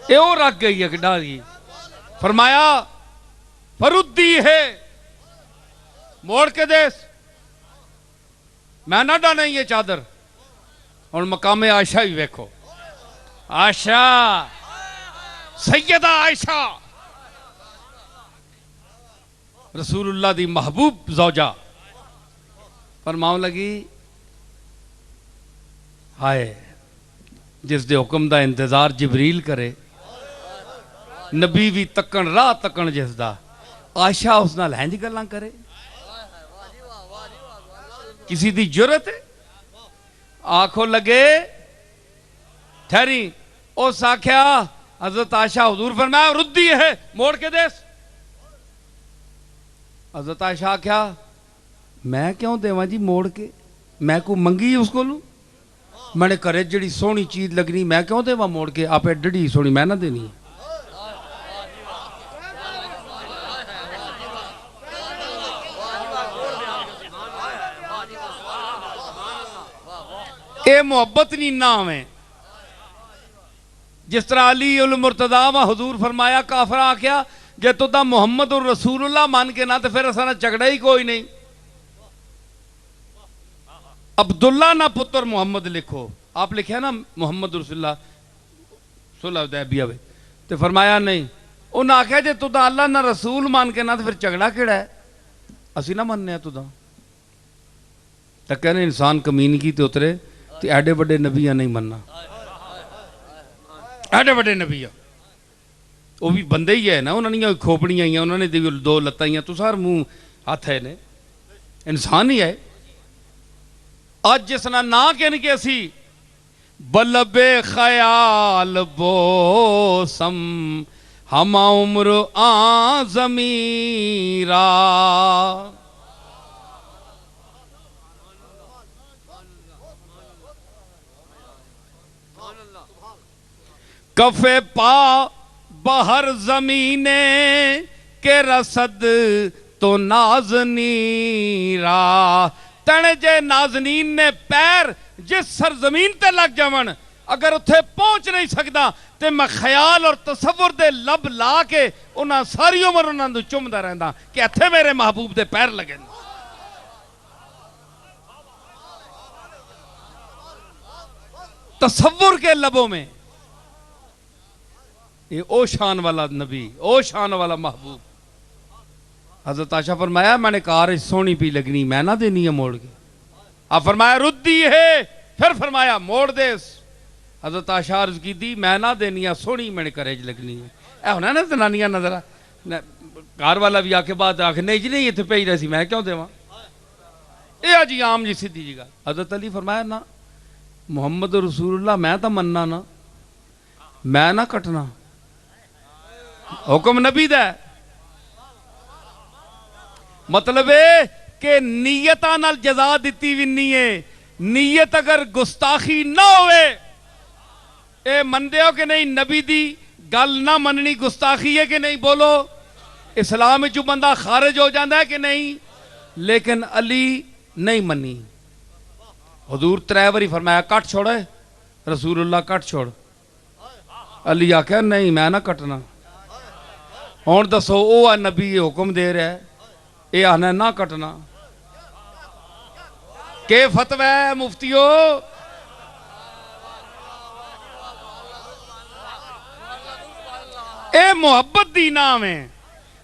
اے وہ رکھ گئی ہے کہ ڈال گئی، فرمایا فردی ہے موڑ کے دیس، میں نہ ڈانا یہ چادر۔ اور مقام عائشہ بھی ویکھو، عائشہ سیدہ عائشہ رسول اللہ دی محبوب زوجہ فرماؤں لگی ہائے جس دے حکم دا انتظار جبریل کرے، نبی بھی تکن راہ تکن جس دا، عائشہ اس نال ہینج گلاں کرے، کسی دی جرت ہے؟ آنکھوں لگے ٹھہری، اس آکھیا حضرت عائشہ حضور فرمایا ردی ہے موڑ کے دیس، حضرت عائشہ آکھیا میں کیوں دیواں جی موڑ کے، میں کو منگی اس کو لوں، میں نے کرے جڑی سونی چیز لگنی میں کیوں دیواں موڑ کے، آپ ڈڑی سونی میں نہ دینی ہے۔ اے محبت نہیں نام ہے، جس طرح علی المرتضیٰ و حضور فرمایا کافر آکھیا جے تو دا محمد الرسول اللہ مان کے نہ تو پھر اسانا جھگڑا ہی کوئی نہیں، عبداللہ نہ پتر محمد لکھو، آپ لکھیا نا محمد رسول اللہ صلح حدیبیہ میں، تو فرمایا نہیں، انہاں آکھیا جے تو دا اللہ نہ رسول مان کے نہ تو پھر جھگڑا کیڑا ہے، اسی نہ مننے ہیں تو دا تو کہنے انسان کمینگی تے اترے تے ایڈے بڑے نبیہ نہیں مننا، ایڈے بڑے نبیہ وہ بھی بندے ہی ہے نا، انہوں نے کھوپڑیاں ہی ہیں، انہوں نے دو لتائیاں تو سار منہ ہاتھ ہے نے، انسان ہی ہے۔ آج جسنا نہ کہنے کے اسی بلب خیال بوسم ہم عمر آن زمیرہ، کف پا بہر زمینے کے رسد تو نازنی را، تنے جے نازنین نے پیر جس سرزمین تے لگ جاون اگر اتھے پہنچ نہیں سکتا تے میں خیال اور تصور دے لب لا کے انہاں ساری عمر انہاں دو چمدہ رہندا کہ اتھے میرے محبوب دے پیر لگیں، تصور کے لبوں میں یہ او شان والا نبی، او شان والا محبوب. حضرت عائشہ فرمایا میں نے کار سونی پی لگنی، میں نہ دینی ہے موڑ کے. آپ فرمایا ردی ہے، پھر فرمایا موڑ دے. حضرت عائشہ عرض کی دی میں نہ دینی ہے سونی میں نے کرے لگنی ہے. اے ہونا نا زنانیاں نظر کار والا بھی آ کے بعد آ کے نہیں جی نہیں اتنے پہ ہی رہی میں کیوں دیواں. یہ جی عام جی سیدھی جی گل. حضرت علی فرمایا نا محمد رسول اللہ میں تو مننا نا، میں نہ کٹنا، حکم نبی دا ہے. مطلب ہے کہ نیتاں نال جزا دیتی بھی نہیں ہے. نیت اگر گستاخی نہ ہوئے، اے مندے ہو کہ نہیں نبی دی گل نہ مننی گستاخی ہے کہ نہیں؟ بولو. اسلام جو بندہ خارج ہو جاندہ ہے کہ نہیں؟ لیکن علی نہیں منی. حضور 3 باری فرمایا کٹ چھوڑے، رسول اللہ کٹ چھوڑ. علی آکھیا نہیں میں نہ کٹنا. ہون دسو او نبی یہ حکم دے رہا ہے، اے آنا نہ کٹنا. کہ فتوی ہے مفتیو؟ اے محبت دی نام ہے.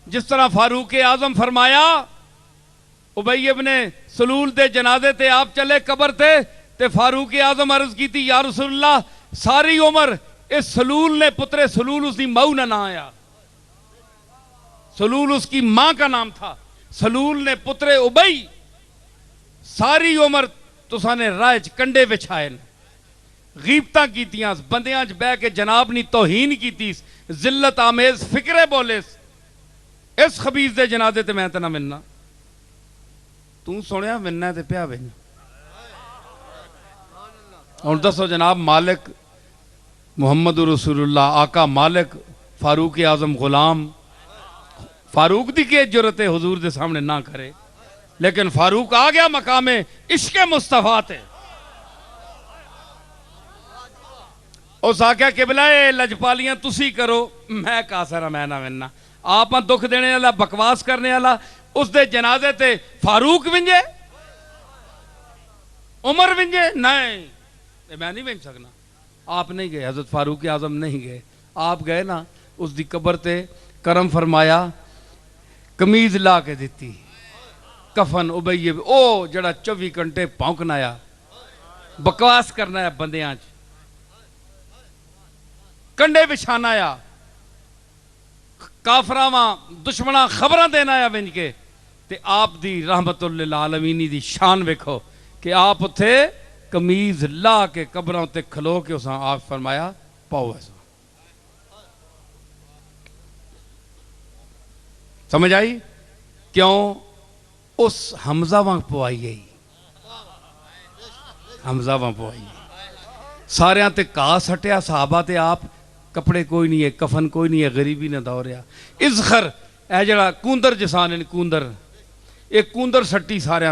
جس طرح فاروق اعظم فرمایا ابی ابن سلول دے جنازے تے آپ چلے قبر تے فاروق اعظم عرض کی تھی یا رسول اللہ ساری عمر اس سلول نے پتر سلول اس کی ماں نہ آیا. سلول اس کی ماں کا نام تھا. سلول نے پتر ابی ساری عمر تساں نے راہ کنڈے بچھائے، غیبتاں کیتیاں، بندیاں بہ کے جناب نی توہین کیتی، ذلت آمیز فکرے بولے. اس خبیث دے جنازے تے میں تے نہ ملنا. تو سنیا ملنا تے پیا بھیجنا. اور دسو جناب مالک محمد رسول اللہ آقا مالک فاروق اعظم غلام، فاروق دی کی جرت ہے حضور دے سامنے نہ کرے، لیکن فاروق آ گیا مقام عشق مصطفیٰ تے. اس آکھیا قبلہ لجپالیاں تسی کرو، میں کاسرہ میں نہ ملنا. آپ دکھ دینے والا بکواس کرنے والا اس دے جنازے تے فاروق ونجے، عمر ونجے؟ نہیں میں نہیں ونج سکنا. آپ نہیں گئے، حضرت فاروق اعظم نہیں گئے. آپ گئے نا اس دی قبر تے کرم فرمایا، کمیز لا کے دیتی، کفن ابی او جڑا 24 گھنٹے پونکنا آیا بکواس کرنا ہے بندیاں چ، کنڈے بچھانا آیا، کافراواں دشمناں خبراں دینا آیا ونج کے. تے آپ دی رحمت للعالمینی دی شان ویکھو کہ آپ اتھے کمیز لا کے قبراں تے کھلو کے اساں آپ فرمایا پاؤ ایسا. سمجھ آئی؟ کیوں؟ اس حمزہ وہاں پوائی گئی، حمزہ وہاں پوائی گئی. سارے تے کاس ہٹیا صحابہ تے آپ کپڑے کوئی نہیں ہے، کفن کوئی نہیں ہے، غریبی نہ دوریا. ازخر اے جڑا کوندر جسان ہے، کوندر ایک کوندر سٹی سارے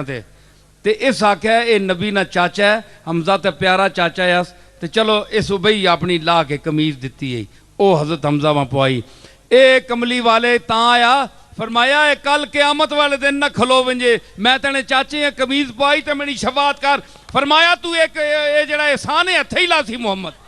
تے اس آکھیا اے نبی نہ چاچا ہے، حمزہ تے پیارا چاچا ہے تے چلو اس ابئی اپنی لا کے کمیز دیتی ہے. او حضرت حمزہ وہاں پوائی. اے کملی والے تاں آیا فرمایا اے کل قیامت والے دن نہ کھلو ونجے، میں تینے چاچے ہیں کمیز پوائی تے میری شفاعت کر. فرمایا تو ایک اے جڑا احسان ہے ہتھے ہی لا سی محمد.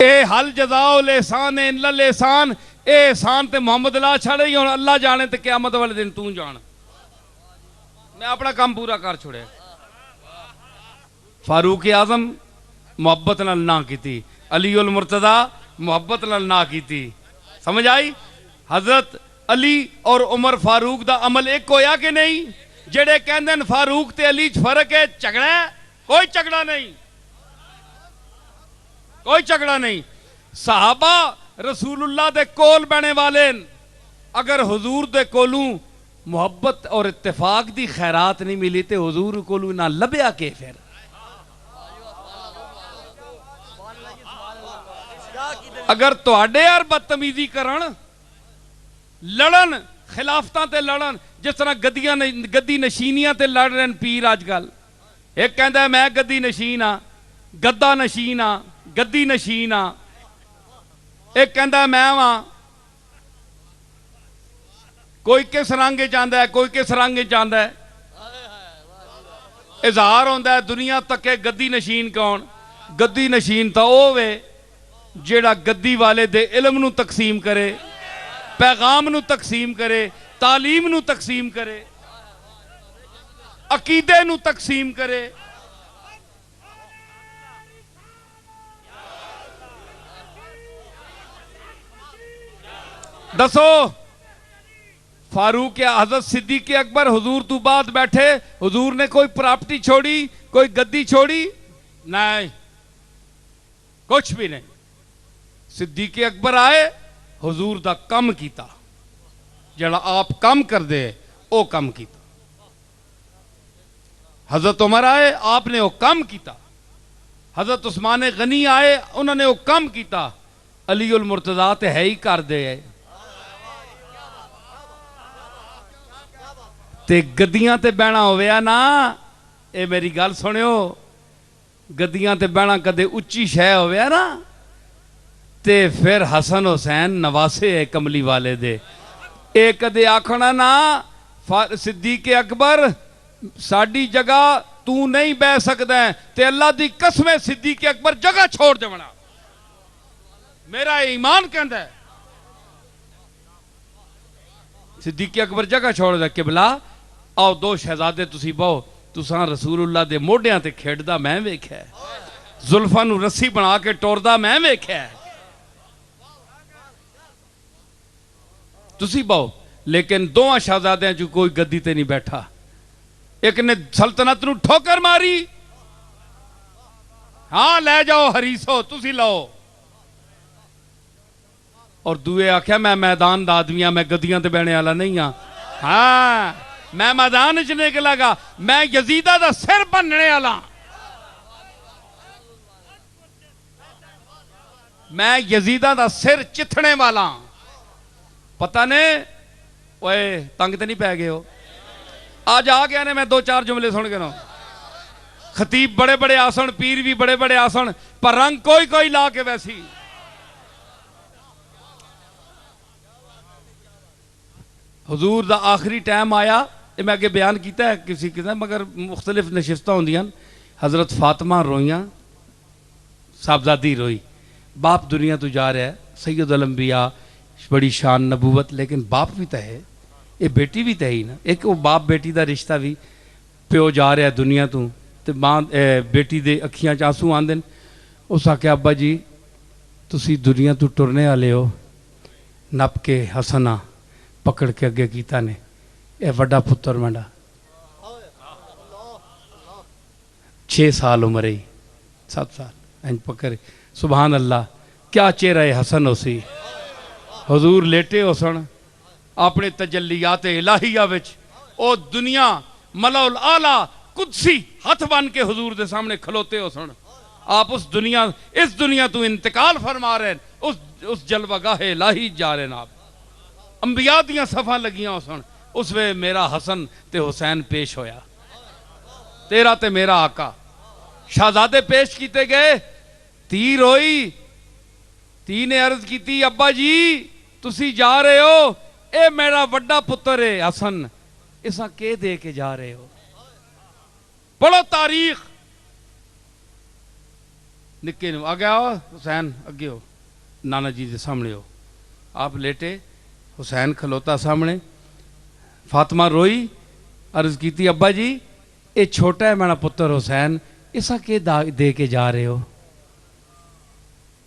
اے حل جزاء الاحسان الا الاحسان. اے احسان تے محمد لا چھڑے ہی، اور اللہ جانے تے قیامت والے دن تو جان. میں اپنا کام پورا کر چھوڑے. فاروق اعظم محبت نال نہ کیتی، علی المرتضی محبت نال نہ کیتی. سمجھ آئی؟ حضرت علی اور عمر فاروق دا عمل ایک ہویا کہ نہیں؟ جڑے کہندے فاروق تے علی فرق ہے، جھگڑا ہے؟ کوئی جھگڑا نہیں، کوئی جھگڑا نہیں. صحابہ رسول اللہ دے کول بنے والے اگر حضور دے کولوں محبت اور اتفاق دی خیرات نہیں ملی تے حضور کولوں نہ لبیا کے پھر. اگر تواڈے یار بدتمیزی کرن، لڑن، خلافتاں تے لڑن، جس طرح گدی نشینیاں تے لڑ رہے پیر آج کل. ایک کہندا ہے میں گدی نشین ہاں، گدا نشین ہاں، گدی نشین ہاں. ایک کہندا ہے میں وہاں کوئی کس رنگ چاہتا ہے، کوئی کس رنگ چاہتا ہے. اظہار ہوتا ہے دنیا تکے گدی نشین کون؟ گدی نشین تا او وے جیڑا گدی والے دے علم نو تقسیم کرے، پیغام نو تقسیم کرے، تعلیم نو تقسیم کرے، عقیدے نو تقسیم کرے. دسو فاروق حضرت صدیق اکبر حضور تو بعد بیٹھے، حضور نے کوئی پراپرٹی چھوڑی، کوئی گدی چھوڑی؟ نہیں، کچھ بھی نہیں. صدیق اکبر آئے، حضور دا کم کیتا، جڑا آپ کم کر دے او کم کیتا. حضرت عمر آئے، آپ نے وہ کم کیتا. حضرت عثمان غنی آئے، انہوں نے وہ کم کیتا. علی المرتضیٰ تے ہے ہی کر دے تے گدیاں تے بہنا ہویا نا. اے میری گل سنیو، گدیاں تے بہنا کدے اچھی شے ہویا نا تے پھر حسن حسین نواسے ہے کملی والے دے. اے کدے آکھنا نا صدیق اکبر ساڑی جگہ تو نہیں بہ سکتا ہے تے اللہ دی قسم صدیق اکبر جگہ چھوڑ دیونا. میرا ایمان کہندا ہے صدیق اکبر جگہ چھوڑ دے. قبلہ آؤ دو شہزادے تسی بہو، تساں رسول اللہ دے موڈیاں تے کھیڑدا میں ویکھیا ہے، زلفاں نو رسی بنا کے ٹوردا میں ویکھیا ہے. تسی بہو، لیکن دوواں شہزادیاں جو کوئی گدی تے نہیں بیٹھا. ایک نے سلطنت نو ٹھوکر ماری، ہاں لے جاؤ حریصو تسی لاؤ، اور دوئے آکھیا میں میدان دا آدمیاں، میں گدیاں تے بہنے والا نہیں ہاں. ہاں میں میدان وچ نکلا گا، میں یزیدہ دا سر بننے والا، میں یزیدہ دا سر چتھنے والا. پتہ نہیں اوے تنگ تے نہیں پہ گئے ہو؟ آج آ گیا نے میں دو چار جملے سن کے نا. خطیب بڑے بڑے آسن، پیر بھی بڑے بڑے آسن، پر رنگ کوئی کوئی لا کے ویسی. حضور دا آخری ٹائم آیا، یہ میں آگے بیان کیتا ہے کسی کسی مگر مختلف نشستہ ہوندیاں. حضرت فاطمہ روئیاں، صاحبزادی روئی، باپ دنیا تو جا رہا ہے، سید الانبیاء، بڑی شان نبوت، لیکن باپ بھی تا ہے، یہ بیٹی بھی تا ہی نا. ایک وہ باپ بیٹی دا رشتہ بھی، پیو جا رہا ہے دنیا تو تے ماں بیٹی دے اکھیاں چانسو آن دن. اس آکھیا ابا جی تسی دنیا تو ٹرنے والے ہو، نپ کے حسنہ پکڑ کے اگے کیتا نے، اے وڈا پتر منڈا 6 سال عمر ہی 7 سال انج پکڑ. سبحان اللہ، کیا چہرہ حسن ہو سی. حضور لیٹے ہو سن اپنے تجلیات الہیہ وچ، او دنیا ملأ الاعلیٰ قدسی ہاتھ بن کے حضور دے سامنے کھلوتے ہو سن. آپ اس دنیا تو انتقال فرما رہے ہیں، اس جلوہ گاہ الہی جا رہے ہیں. آپ انبیاء دیاں صفحہ لگیاں ہو سن، اس وے میرا حسن تے حسین پیش ہویا، تیرا تے میرا آقا. شہزادے پیش کیتے گئے، تیر ہوئی، تی نے عرض کیتی ابا جی تسی جا رہے ہو، اے میرا وڈا پتر ہے حسن، اساں کے دے کے جا رہے ہو؟ پڑھو تاریخ. نکے نو آگے آؤ، حسین اگے ہو، نانا جی دے سامنے ہو. آپ لیٹے، حسین کھلوتا سامنے. فاطمہ روئی، عرض کیتی ابا جی اے چھوٹا ہے میرا پتر حسین، اسا کے دے کے جا رہے ہو؟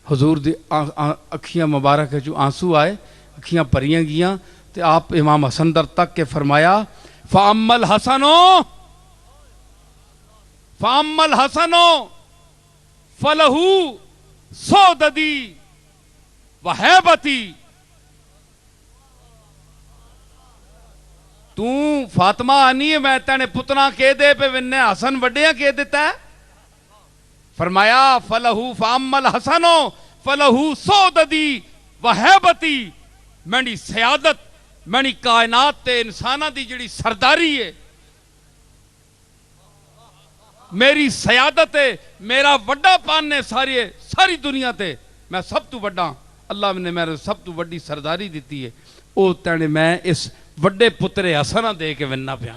حضور دی اکھیاں مبارک جو آنسو آئے، اکھیاں پریاں گیاں تے آپ امام حسن در تک کے فرمایا فَأَمَّا الْحَسَنُ فَلَهُ سَوْدَدِي وَحَیبَتِي. تو فاطمہ آنی ہے میں تینے پتنا کے دے پہ ونے حسن وڈیاں کے دیتا ہے. فرمایا فَأَمَّا الْحَسَنُ فَلَهُ سَوْدَدِي وَحَیبَتِي. میری سیادت، میری کائنات تے انسانہ دی جڑی سرداری ہے، میری سیادت ہے، میرا وڈا پان نے ساری دنیا تے میں سب تو وڈا، اللہ نے میرے سب تو وڈی سرداری دیتی ہے. او تینے میں اس ਵੱਡੇ ਪੁੱਤਰੇ ਹਸਨਾ ਦੇ ਕੇ ਵਿੰਨਾ ਪਿਆ।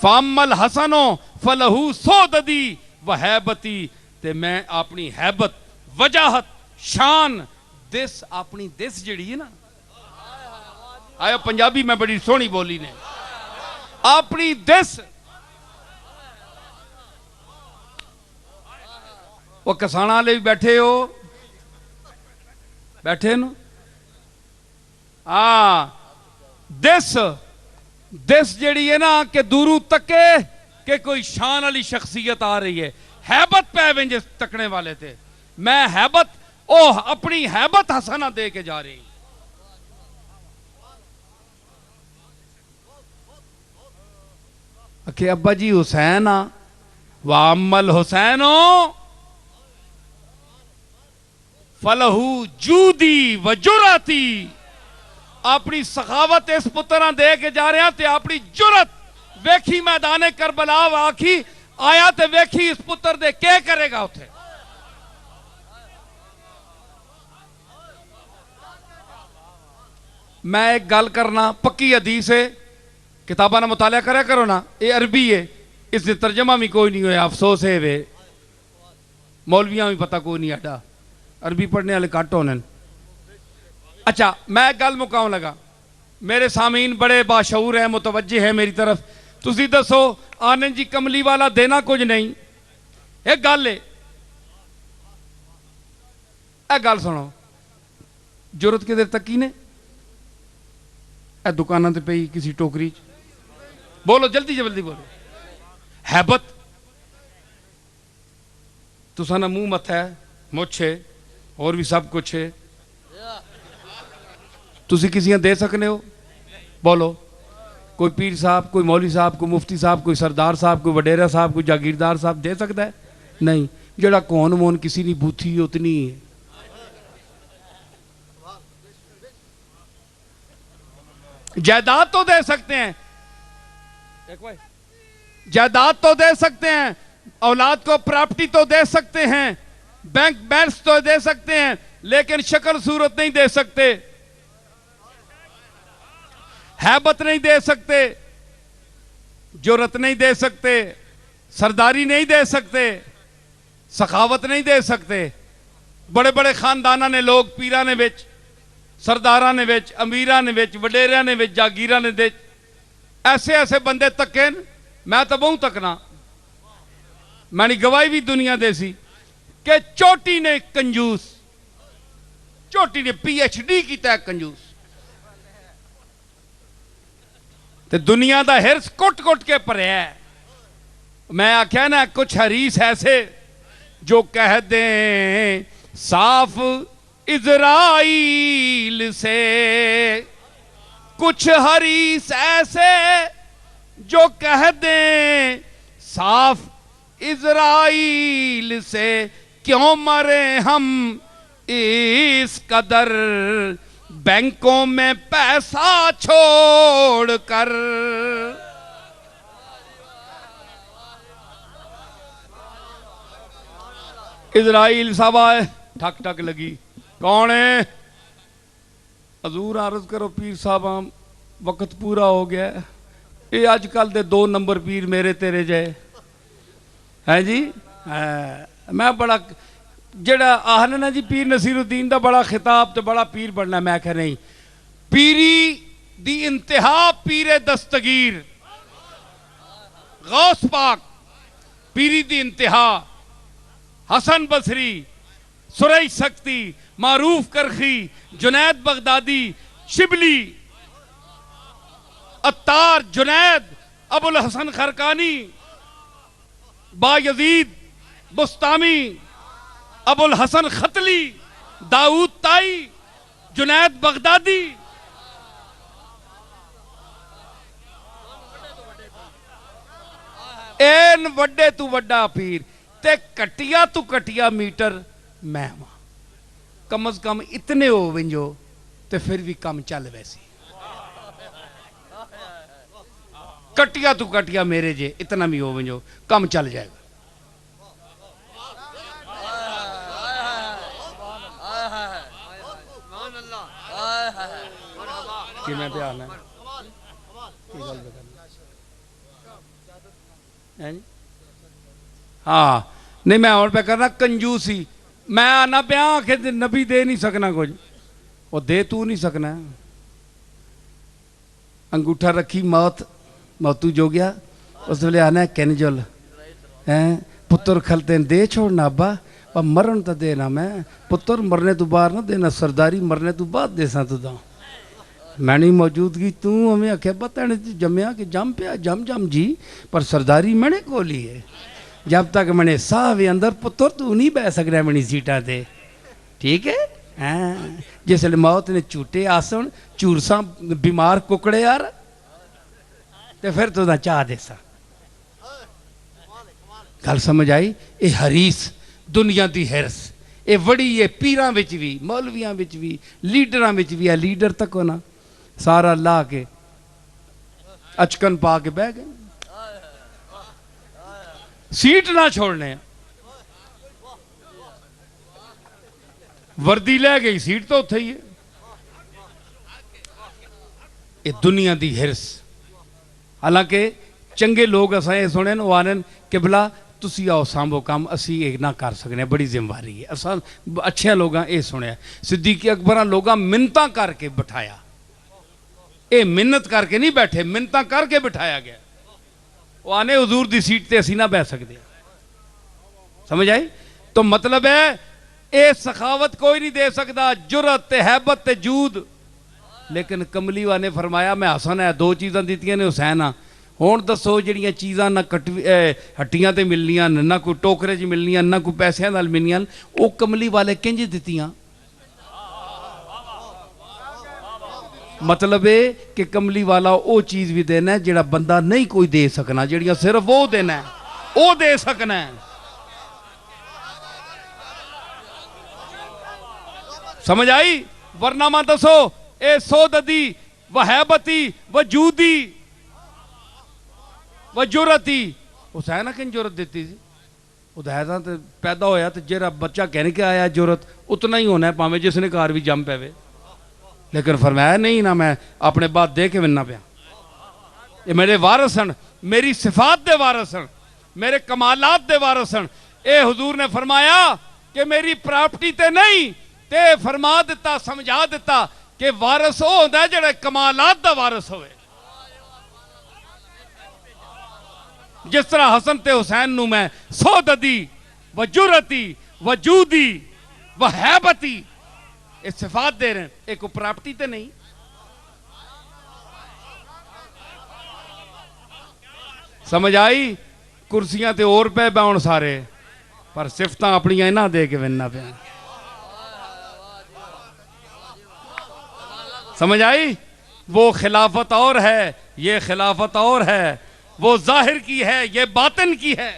ਫਾਮਲ ਹਸਨੋ ਫਲਹੂ ਸੋਦਦੀ ਵਹੈਬਤੀ, ਤੇ ਮੈਂ ਆਪਣੀ ਹੈਬਤ, ਵਜਾਹਤ, ਸ਼ਾਨ, ਦਿਸ, ਆਪਣੀ ਦਿਸ ਜਿਹੜੀ ਹੈ ਨਾ, ਆਇਆ ਪੰਜਾਬੀ ਮੈਂ ਬੜੀ ਸੋਹਣੀ ਬੋਲੀ ਨੇ, ਆਪਣੀ ਦਿਸ। وہ کسانا والے بھی بیٹھے ہو، بیٹھے نا، دس جیڑی ہے نا کہ دوروں تکے کہ کوئی شان والی شخصیت آ رہی ہے، ہیبت پہ ونجے تکنے والے تھے، میں ہیبت اپنی ہیبت حسنہ دے کے جا رہی۔ کہ ابا جی حسین وَعَمَّ الْحُسَيْنُ فَلَهُ جُودِي وَجُرَتِي، اپنی سخاوت اس پترہ دے کے جا رہے ہیں تے اپنی جرت ویکھی میدان کربلا آکھی آیا تے ویکھی اس پتر دے کیا کرے گا اتھے۔ میں ایک گل کرنا پکی حدیث ہے، کتابہ نہ مطالعہ کرے کرو نا، یہ عربی ہے، اس نے ترجمہ بھی کوئی نہیں ہویا، افسوس ہے وے مولویاں بھی پتہ کوئی نہیں آڈا، عربی پڑھنے والے کٹ ہونے۔ اچھا میں گل مکاؤں لگا، میرے سامعین بڑے باشعور ہیں، متوجہ ہیں میری طرف، تسی دسو آنند جی کملی والا دینا کچھ نہیں، ایک گل ہے، ایک گل سنو، جرت کے دیر تک کی نے اے دکانہ تے پئی کسی ٹوکری، بولو جلدی جلدی بولو، حیبت تو سانا منہ مت ہے، مچھ ہے، اور بھی سب کچھ ہے، تسی کسی دے سکنے ہو؟ بولو، کوئی پیر صاحب، کوئی مولوی صاحب، کوئی مفتی صاحب، کوئی سردار صاحب، کوئی وڈیرہ صاحب، کوئی جاگیردار صاحب دے سکتا ہے؟ نہیں، جڑا کون مون کسی نہیں بوتھی اتنی ہے۔ جائیداد تو دے سکتے ہیں، جائیداد تو دے سکتے ہیں، اولاد کو پراپرٹی تو دے سکتے ہیں، بینک بیلنس تو دے سکتے ہیں، لیکن شکل صورت نہیں دے سکتے، ہیبت نہیں دے سکتے، جرت نہیں دے سکتے، سرداری نہیں دے سکتے، سخاوت نہیں دے سکتے۔ بڑے بڑے خاندانہ نے لوگ پیرہ نے وچ، سردارہ نے وچ، امیرہ نے وچ، وڈیرہ نے وچ، جاگیرہ نے وچ، ایسے ایسے بندے تکیں، میں تو بہوں تکنا، میں نے گواہی بھی دنیا دے سی کہ چوٹی نے کنجوس، چوٹی نے پی ایچ ڈی کی تے کنجوس، تے دنیا دا ہرس کٹ کٹ کے پرے ہے۔ میں آکھیا نا کچھ حریص ایسے جو کہہ دیں صاف اسرائیل سے، کچھ حریص ایسے جو کہہ دیں صاف اسرائیل سے، کیوں مرے ہم اس قدر بینکوں میں پیسہ چھوڑ کر۔ اسرائیل صاحب آئے، ٹھک ٹھک لگی، کون ہے؟ حضور عرض کرو پیر صاحب وقت پورا ہو گیا ہے، یہ آج کل دے 2 نمبر پیر میرے تیرے جائے ہیں جی۔ میں بڑا جڑا آہنے نا جی پیر نصیر الدین دا بڑا خطاب تے بڑا پیر بڑھنا، میں کہہ نہیں، پیری دی انتہا پیر دستگیر غوث پاک، پیری دی انتہا حسن بصری، سرئی سکتی، معروف کرخی، جنید بغدادی، شبلی، عطار، جنید، ابو الحسن خرقانی، با یزید بستامی، ابو الحسن ختلی، داؤد تائی، جنید بغدادی، این وڈے تو وڈا پیر تے کٹیا تو کٹیا میٹر میں ہوں، کم از کم اتنے ہو ونجو تے پھر بھی کم چل ویسی، کٹیا تو کٹیا میرے جے اتنا بھی ہو ونجو کم چل جائے گا۔ کہ میں پہ آنا ہے ہاں نہیں میں اور پہ کرنا کنجوسی میں آنا پیا کہ نبی دے نہیں سکنا کچھ وہ دے تو نہیں سکنا انگوٹھا رکھی موتو جو گیا اس ویلے آنا ہے کینجل پتر کھلتے ہیں دے چھوڑنا ابا مرن تو دینا میں پتر مرنے تو باہر نہ دینا سرداری مرنے تو بعد دے سا تو دا میں نہیں موجودگی تو ہمیں آکھے بتانے جمعہ کہ جم پیا جم جی پر سرداری میں نے کو لی ہے جب تک میں نے ساوے اندر پتر تو نہیں بہ سک رہا منی سیٹا دے ٹھیک ہے جس لئے موت نے چوٹے آسن چورساں بیمار ککڑے یار تے پھر تو نہ چاہ دے سا گل سمجھ آئی اے حریص دنیا دی حرص اے وڑی یہ پیراں وچ بھی مولویاں وچ بھی لیڈراں وچ بھی ہے لیڈر تک ہونا سارا لا کے اچکن پا کے بہ گئے سیٹ نہ چھوڑنے وردی لے گئی سیٹ تو اتھے ہی ہے یہ دنیا دی حرص حالانکہ چنگے لوگ اسائیں سنیں وہ آنن کہ بلا تسی آؤ سامبو کام اسی ایک نہ کر سکنے بڑی ذمہ داری ہے اساں اچھے لوگاں اے سنیا صدیق اکبرہ لوگاں منتاں کر کے بٹھایا اے منت کر کے نہیں بیٹھے منتاں کر کے بٹھایا گیا وہ آنے حضور دی سیٹ تے اسی نہ بہ سکتے سمجھ آئی تو مطلب ہے اے سخاوت کوئی نہیں دے سکتا جرت تے حیبت تے جود لیکن کملی وانے فرمایا میں حسن ہے دو چیزاں دیتیاں نے حسین ہاں ہون دسو جڑیاں چیزاں نہ ہٹیاں تے ملنیاں نہ کوئی ٹوکرے جی ملنیاں نہ کوئی پیسے نال ملنیاں او کملی والے کنج دیتیاں مطلب ہے کہ کملی والا او چیز بھی دینا ہے جڑا بندہ نہیں کوئی دے سکنا جڑیاں صرف وہ دینا ہے او دے سکنا ہے سمجھ آئی ورنہ ماں دسو اے سوددی و حیبتی و جودی و جرتی حسین کن جرت دیتی تھی وہ دہیدہ پیدا ہویا تو جیرا بچہ کہنے کے آیا جرت اتنا ہی ہونا ہے پاہمیں جس نے کار بھی جم پہ وے لیکن فرمایا نہیں نہ میں اپنے بات دے کے مننا پیا یہ میرے وارث ہیں میری صفات دے وارث ہیں میرے کمالات دے وارث ہیں اے حضور نے فرمایا کہ میری پراپرٹی تے نہیں تے فرما دیتا سمجھا دیتا کہ وارث ہو ہوتا ہے جڑے کمالات دا وارث ہوئے جس طرح حسن تے حسین نو میں سوددی و جرتی و جودی و حیبتی اس صفات دے رہے ہیں ایک پراپرٹی تے نہیں سمجھ آئی کرسیاں تے اور پہ باؤن سارے پر صفتاں اپنی نہ دے کے وننا پہ سمجھ آئی وہ خلافت اور ہے یہ خلافت اور ہے وہ ظاہر کی ہے یہ باطن کی ہے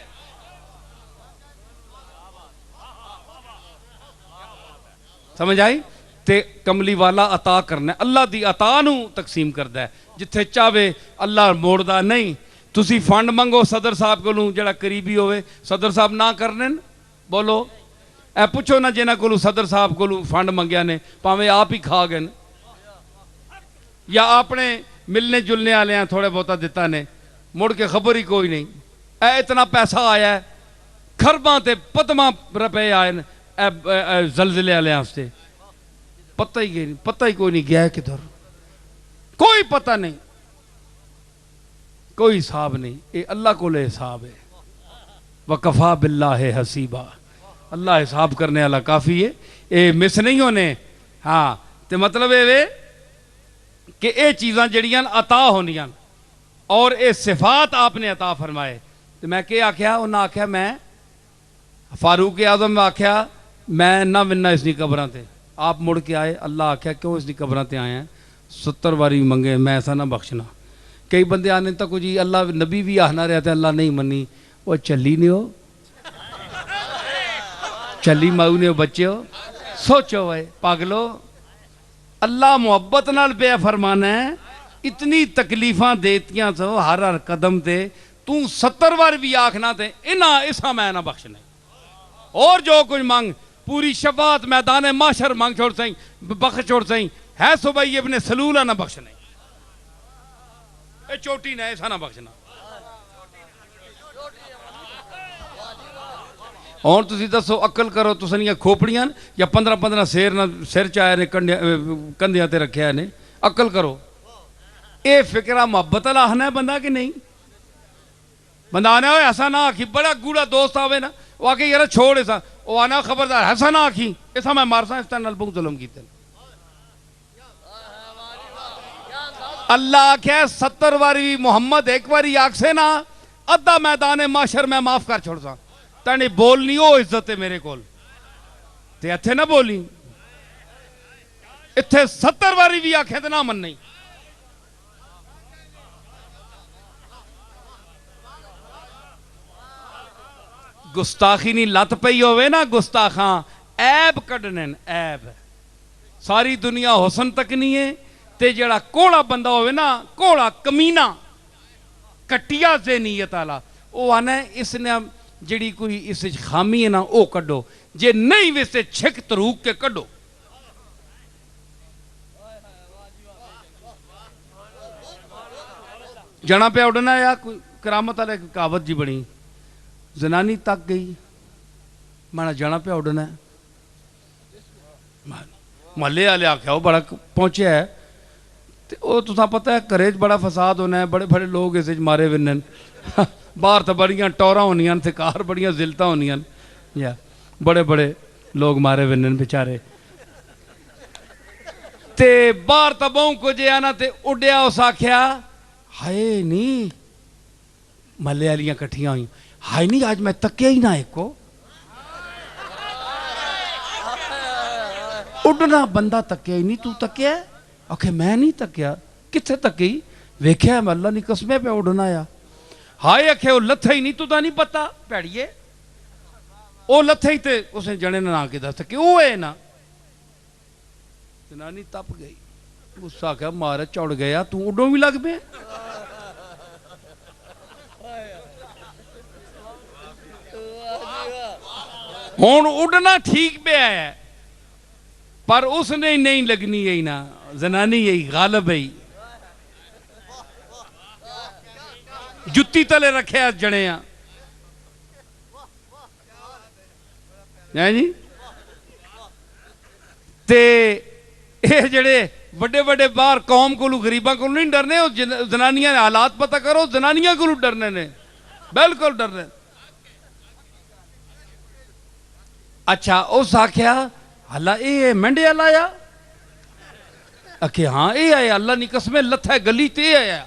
سمجھ آئی تے کملی والا عطا کرنا ہے اللہ دی عطا نو تقسیم کردہ ہے جتھے چاہے اللہ موڑدہ نہیں تسی فنڈ منگو صدر صاحب کو لوں جڑا قریبی ہوئے صدر صاحب نہ کرنے بولو اے پوچھو نہ جنہ کو لوں صدر صاحب کو لوں فنڈ منگیا نے پاویں آپ ہی کھا گئے یا اپنے ملنے جلنے آلے ہیں تھوڑے بہتا دیتا نے مڑ کے خبر ہی کوئی نہیں اے اتنا پیسہ آیا ہے کھرباں تے پتما رپے آئے زلزلے آلے ہاستے پتہ ہی کوئی نہیں گیا ہے کدھر کوئی پتہ نہیں کوئی حساب نہیں اے اللہ کو لے حساب ہے وَقَفَا بِاللَّهِ حَسِيبًا اللہ حساب کرنے والا کافی ہے اے مس نہیں ہونے ہاں تے مطلب ہے کہ اے چیزاں جڑیاں عطا ہونیاں اور اے صفات آپ نے عطا فرمائے تو میں کیا آکھیا انہاں آکھیا میں فاروق اعظم میں آکھیا میں نہ وننا اس دی قبران تے آپ مڑ کے آئے اللہ آکھیا کیوں اس دی قبران تے آئے ہیں 70 باری منگے میں ایسا نہ بخشنا کئی بندے آنے تک جی اللہ نبی بھی آہنا رہتے اللہ نہیں منی وہ چلی نہیں ہو چلی ماؤ نے ہو بچے ہو سوچو بھائی پاگلو اللہ محبت نال بے فرمانا ہے اتنی تکلیفاں دیتیاں تو ہر قدم تے تو 70 بار بھی آکھنا تے اسا میں نہ بخشنا اور جو کچھ مانگ پوری شفاعت میدان محشر مانگ چھوڑ سائیں بخش چھوڑ سائیں ہے سبئی ابن سلولہ نہ بخشنا اے چوٹی نہ ایسا نہ بخشنا اور تسی دسو عقل کرو تسنیاں کھوپڑیاں یا 15 سیر نہ سر چاہے نے کندیاں تے رکھیا نے عقل کرو اے فکرہ محبت اللہ آنا ہے بندہ کہ نہیں بندہ آنا ہوئے ایسا نہ آکھی بڑا گوڑا دوست آوے نا وہ آکے یارا چھوڑ ایسا وہ آنا خبردار ایسا نہ آکھی ایسا میں مارسا اس طرح نلبوں ظلم کیتے اللہ کہے 70 واری محمد ایک واری آگ سے نا ادھا میدان معاشر میں معاف کر چھوڑ سا تانی بولنی ہو عزت ہے میرے کول تے اتھے نہ بولی اتھے 70 واری بھی آکھیں تے نہ من نہیں گستاخی نہیں لت پئی ہوئے نا گستاخاں عیب کڈنن عیب ساری دنیا حسن تک نہیں ہے تے جڑا کوڑا بندہ ہوئے نا کوڑا کمینہ کٹیا ذہنیت آلا وہ آنا ہے اس نے جڑی کوئی اس خامی ہے نا او کڈو جے نہیں ویسے چھک تروک کے کڈو جنا پہ اڑنا یا کرامت آلے کہاوت جی بڑی زنانی تک گئی مانا جنا پہ اڑنا ہے محلے آلے آکھیا وہ بڑا پہنچے ہے وہ تو پتہ ہے کریج بڑا فساد ہونا ہے بڑے بڑے لوگ اسے مارے ونن باہر تو بڑیاں ٹورا ہونیاں تھے کار بڑیاں زلتا ہونیاں یا بڑے بڑے لوگ مارے ونن بیچارے تے باہر تبوں کو جے آنا تے اڈیا اس آکھیا ہائے نہیں محلے والیاں کٹھیاں ہوئیں ہائے نہیں آج میں تکیا ہی نہ ایک کو اڈنا بندہ تکیا ہی نہیں تو تکیا ہے آکھے میں نہیں تکیا کتھے تکی ویکھیا ہے میں اللہ نہیں قسمیں پہ اڈنا یا ہائے اکھے وہ لتھے ہی نہیں تو دا نہیں پتا پیڑیے وہ لتھے ہی تے اسے جنے نہ آکے دا سکے وہ ہے نا تنانی تپ گئی غصہ کہا مارا چوڑ گیا تو اڈوں بھی لگ بے ہون اڈنا ٹھیک پہ آیا ہے پر اس نے نہیں لگنی یہی نا زنانی یہی غالب ہے جتی تلے رکھے آج جڑے ہیں جی تے اے جڑے بڑے بڑے بار قوم کو لو غریبہ کو نہیں ڈرنے زنانیاں حالات پتہ کرو زنانیاں کو لو ڈرنے نے بلکل ڈرنے اچھا اس آکھیا اللہ اے منڈے اللہ یا اکھے ہاں اے آئے اللہ نہیں قسمیں لتھا ہے گلی تے آیا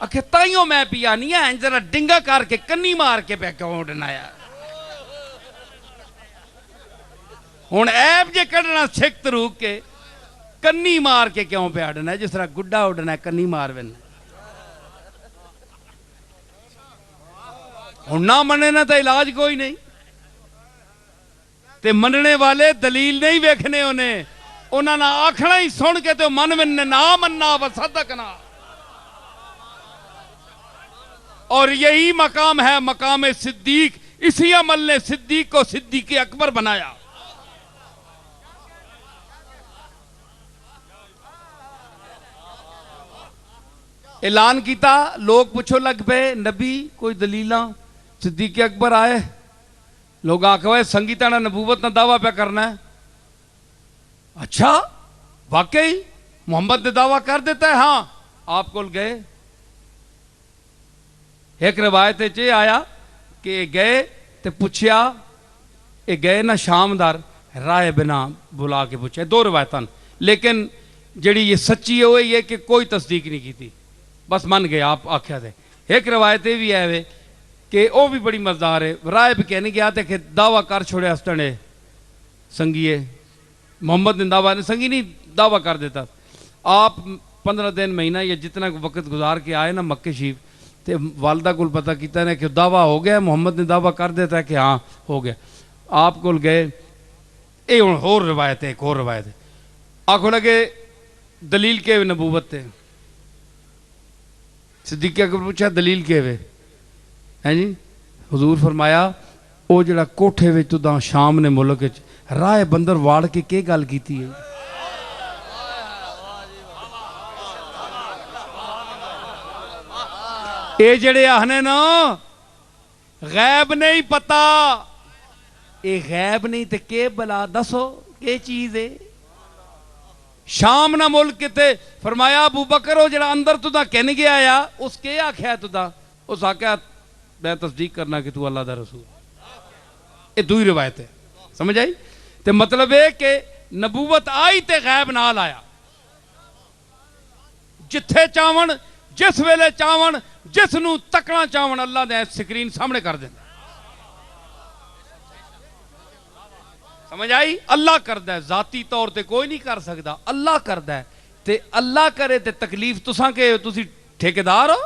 اکھے تائیوں میں پیا نہیں ہے ذرا ڈنگا کار کے کنی مار کے پہ کیوں اڑنا ہے ہون عیب جے کڑنا چھک تروک کے کنی مار کے کیوں پہ اڑنا ہے جس طرح گڈا اڑنا ہے کنی مار ون ہون نہ مننے نہ تا علاج کوئی نہیں تے مننے والے دلیل نہیں ویکھنے انہیں انہاں نہ آکھنا ہی سن کے تو من وننے نہ مننا و صدقنا اور یہی مقام ہے مقام صدیق اسی عمل نے صدیق کو صدیق اکبر بنایا اعلان کیتا لوگ پوچھو لگ پہ نبی کوئی دلیلاں صدیق اکبر آئے لوگ آکھوئے سنگیتہ نہ نبوت نہ دعویٰ پہ کرنا ہے اچھا واقعی محمد نے دعویٰ کر دیتا ہے ہاں آپ کو گئے ایک روایت چے آیا کہ گئے تے پوچھیا اے گئے نہ شام دار رائے بنا بلا کے پوچھے دو روایتاں لیکن جڑی یہ سچی ہے وہ یہ کہ کوئی تصدیق نہیں کی تھی بس من گئے آپ آکھیا تھے ایک روایتیں بھی ہے کہ وہ بھی بڑی مزدار ہے رائے بھی کہنے گیا تھے کہ دعویٰ کر چھوڑے استنے سنگیے محمد نے دعویٰ سنگی نہیں دعویٰ کر دیتا آپ 15 دن مہینہ یا جتنا وقت گزار کے آئے نا مکہ شریف تے والدہ کو پتہ کیتا ہے کہ دعویٰ ہو گیا محمد نے دعویٰ کر دیتا ہے کہ ہاں ہو گیا آپ کو گئے اے اور روایت ہے ایک اور روایت ہے آنکھوں لگے دلیل کے ہوئے نبوت تھے صدیق اکبر پوچھا دلیل کے ہوئے ہیں جی حضور فرمایا او جڑا کوٹھے وچ تو دا شام نے ملک رائے بندر واڑ کے گل کیتی ہے اے جڑے آہنے نا غیب نہیں پتا، اے غیب نہیں تے کے بلا دسو کے چیز ہے؟ شام نہ ملک کتے فرمایا ابو بکر ہو جڑا اندر تو دا کہنے گیا آیا اس کے آکھیا تو دا اس آکھیا میں تصدیق کرنا کہ تو اللہ دا رسول، یہ دوئی روایت ہے، سمجھ آئی؟ تے مطلب ہے کہ نبوت آئی تے غیب نال آیا، جتھے چاون جس ویلے چاون جس نو تکنا چاون اللہ دے سکرین سامنے کر دیں، سمجھ آئی؟ اللہ کردہ ہے، ذاتی طور تے کوئی نہیں کر سکتا، اللہ کردہ ہے تے اللہ کرے تے تکلیف تساں کے تسی ٹھیکیدار ہو،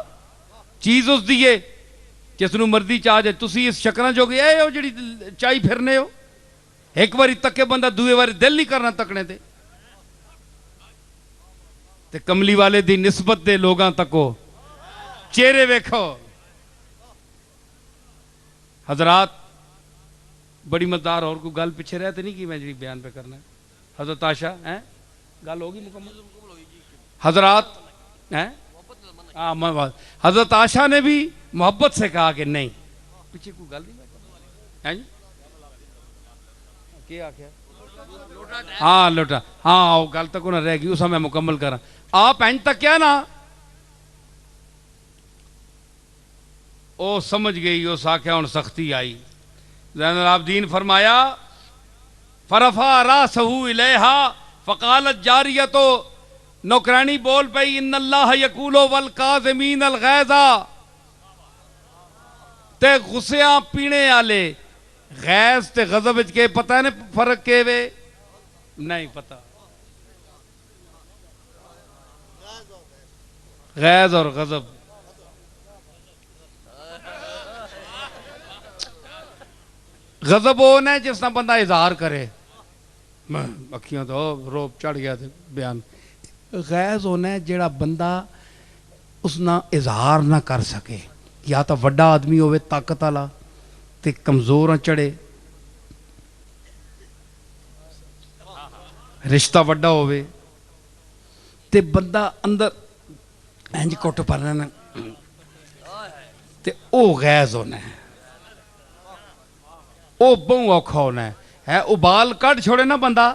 چیز اس دیئے جس نو مردی چاہ جائے، تسی اس شکرہ جو گئے ہو جڑی چاہی پھرنے ہو، ایک باری تکے بندہ دوئے باری دل نہیں کرنا تکنے تے کملی والے دی نسبت دے لوگاں تکو چہرے ویکھو۔ حضرات بڑی مددار اور کوئی گل پیچھے رہتے نہیں کہ میں جڑی بیان پہ کرنا ہے، حضرت عائشہ گل ہوگی مکمل؟ حضرات حضرت عائشہ نے بھی محبت سے کہا کہ نہیں، پیچھے کوئی گل نہیں کیا کیا ہاں لوٹا، ہاں وہ گل تک نہ رہ گئی، اسا میں مکمل کرا آپ اینڈ تک کیا نا او سمجھ گئی، او ساکھیا ان سختی آئی۔ زین العابدین فرمایا فرفع راسہ الیہا فقالت جاریتو، نوکرانی بول پئی ان اللہ یقولو والکاظمین الغیظ، تے غصیاں پینے آلے، غیظ تے غضب کے پتہ ہے فرق کے وے نہیں پتہ، غیظ اور غضب غضب ہونا ہے جس نہ بندہ اظہار کرے، اکھیاں تو روب چڑھ گیا تھے بیان، غیظ ہونا ہے جڑا بندہ اس نہ اظہار نہ کر سکے، یا تو وڈا آدمی ہوئے طاقت والا تے کمزور چڑھے، رشتہ وڈا ہوئے تے بندہ اندر انج کٹ پڑنا تے او غیظ ہونا ہے، او بہوں اوکھا ہونا ہے، ابال کٹ چھوڑے نا بندہ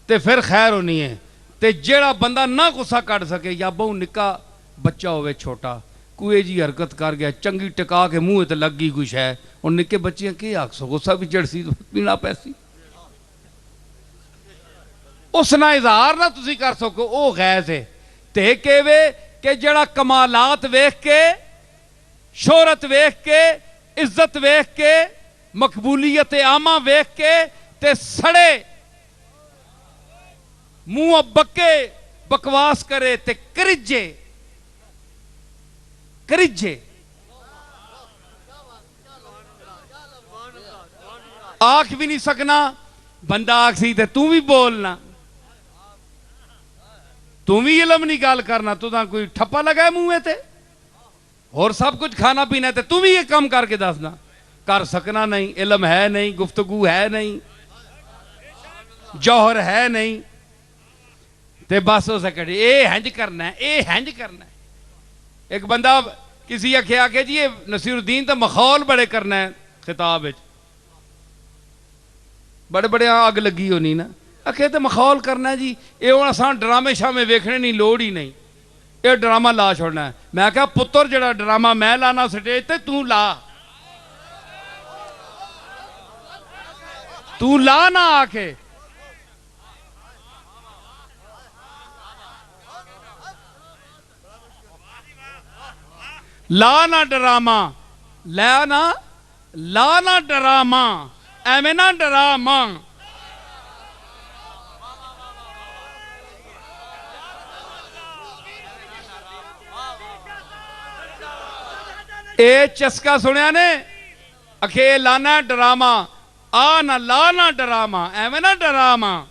تے پھر خیر ہونی ہے، تے جیڑا بندہ نہ غصہ کٹ سکے، یا بہوں نکا بچہ ہوئے چھوٹا کوئی جی حرکت کر گیا چنگی ٹکا کے منہ تے لگ گئی کچھ ہے، اور نکے بچیاں کی آکھ سو غصہ بھی چڑھ سی پینا پیسی، اس نہ اظہار نہ تسی کر سکو، او غیظ ہے۔ تے کہوے کہ جڑا کمالات ویکھ کے، شہرت ویکھ کے، عزت ویکھ کے، مقبولیت عامہ ویکھ کے تے سڑے منہ بکے بکواس کرے تے کرجے آنکھ بھی نہیں سکنا، بندہ آنکھ سی تے تُوں بھی بولنا، تُوں بھی علم نہیں گال کرنا، تو تاں کوئی ٹھپا لگا ہے منہ تے اور سب کچھ کھانا پینا تے تُوں بھی یہ کام کر کے دسنا، کر سکنا نہیں، علم ہے نہیں، گفتگو ہے نہیں، جوہر ہے نہیں، تے بس ہو سکے اے ہنج کرنا ہے، اے ہنج کرنا ہے۔ ایک بندہ کسی آکھیا کہ جی نصیر الدین تو مخول بڑے کرنا ہے، خطاب بڑے بڑے آگ لگی ہونی نا، آکھے تو مخول کرنا ہے جی، اے ہن اساں ڈرامے شامے ویکھنے نہیں لوڑ ہی نہیں، اے ڈرامہ لا چھوڑنا ہے۔ میں کہا پتر جڑا ڈرامہ میں لانا سٹیج تے تو لا نہ آکھے، لانا ڈرامہ، لانا ڈرامہ، ایمیں نہ ڈرامہ، اے چسکا سنیا نے اکھے لانا ڈرامہ، آنا لانا ڈرامہ، ایمیں نہ ڈرامہ۔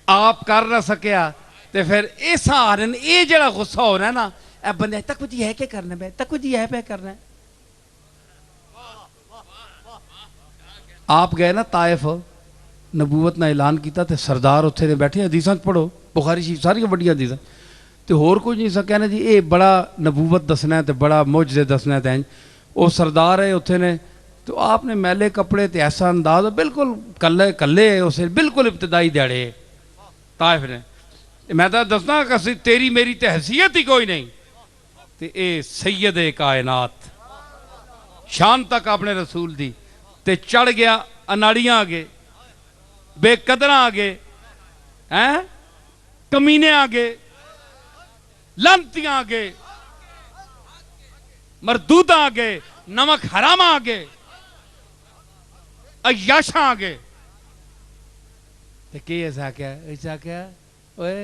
آپ کر نہ سکیا تے پھر ایسا آرن اے جڑا غصہ ہو رہا ہے نا، اے بندے تک جی ہے کہ کرنا ہے، تک جی ہے پہ کرنا ہے۔ آپ گئے نا طائف، ਨਬੂਵਤ ਦਾ ਐਲਾਨ ਕੀਤਾ ਤੇ ਸਰਦਾਰ ਉੱਥੇ ਦੇ ਬੈਠੇ ਹਦੀਸਾਂ 'ਚ ਪੜੋ, ਬੁਖਾਰੀ ਸ਼ਰੀਫ ਸਾਰੀਆਂ ਵੱਡੀਆਂ ਹਦੀਸਾਂ, ਤੇ ਹੋਰ ਕੁਝ ਨਹੀਂ ਸਕਿਆ ਨਾ ਜੀ, ਇਹ ਬੜਾ ਨਬੂਵਤ ਦੱਸਣਾ ਤੇ ਬੜਾ ਮੁਜਜ਼ੇ ਦੱਸਣਾ ਤੇ ਉਹ ਸਰਦਾਰ ਹੈ ਉੱਥੇ ਨੇ, تو آپ نے میلے کپڑے تے ایسا انداز بالکل کلے اسے بالکل ابتدائی دیڑے طائف نے، میں تو دسنا کہ تیری میری تے حیثیت ہی کوئی نہیں، تے اے سید کائنات شان تک آپ نے رسول دی، تے چڑھ گیا اناڑیاں آگے، بے قدراں آگے، کمینے آگے، لانتیاں آگے، مردوداں آگے، نمک حرام آگے، عیاشاں آگے، کہ ایسا کیا اوے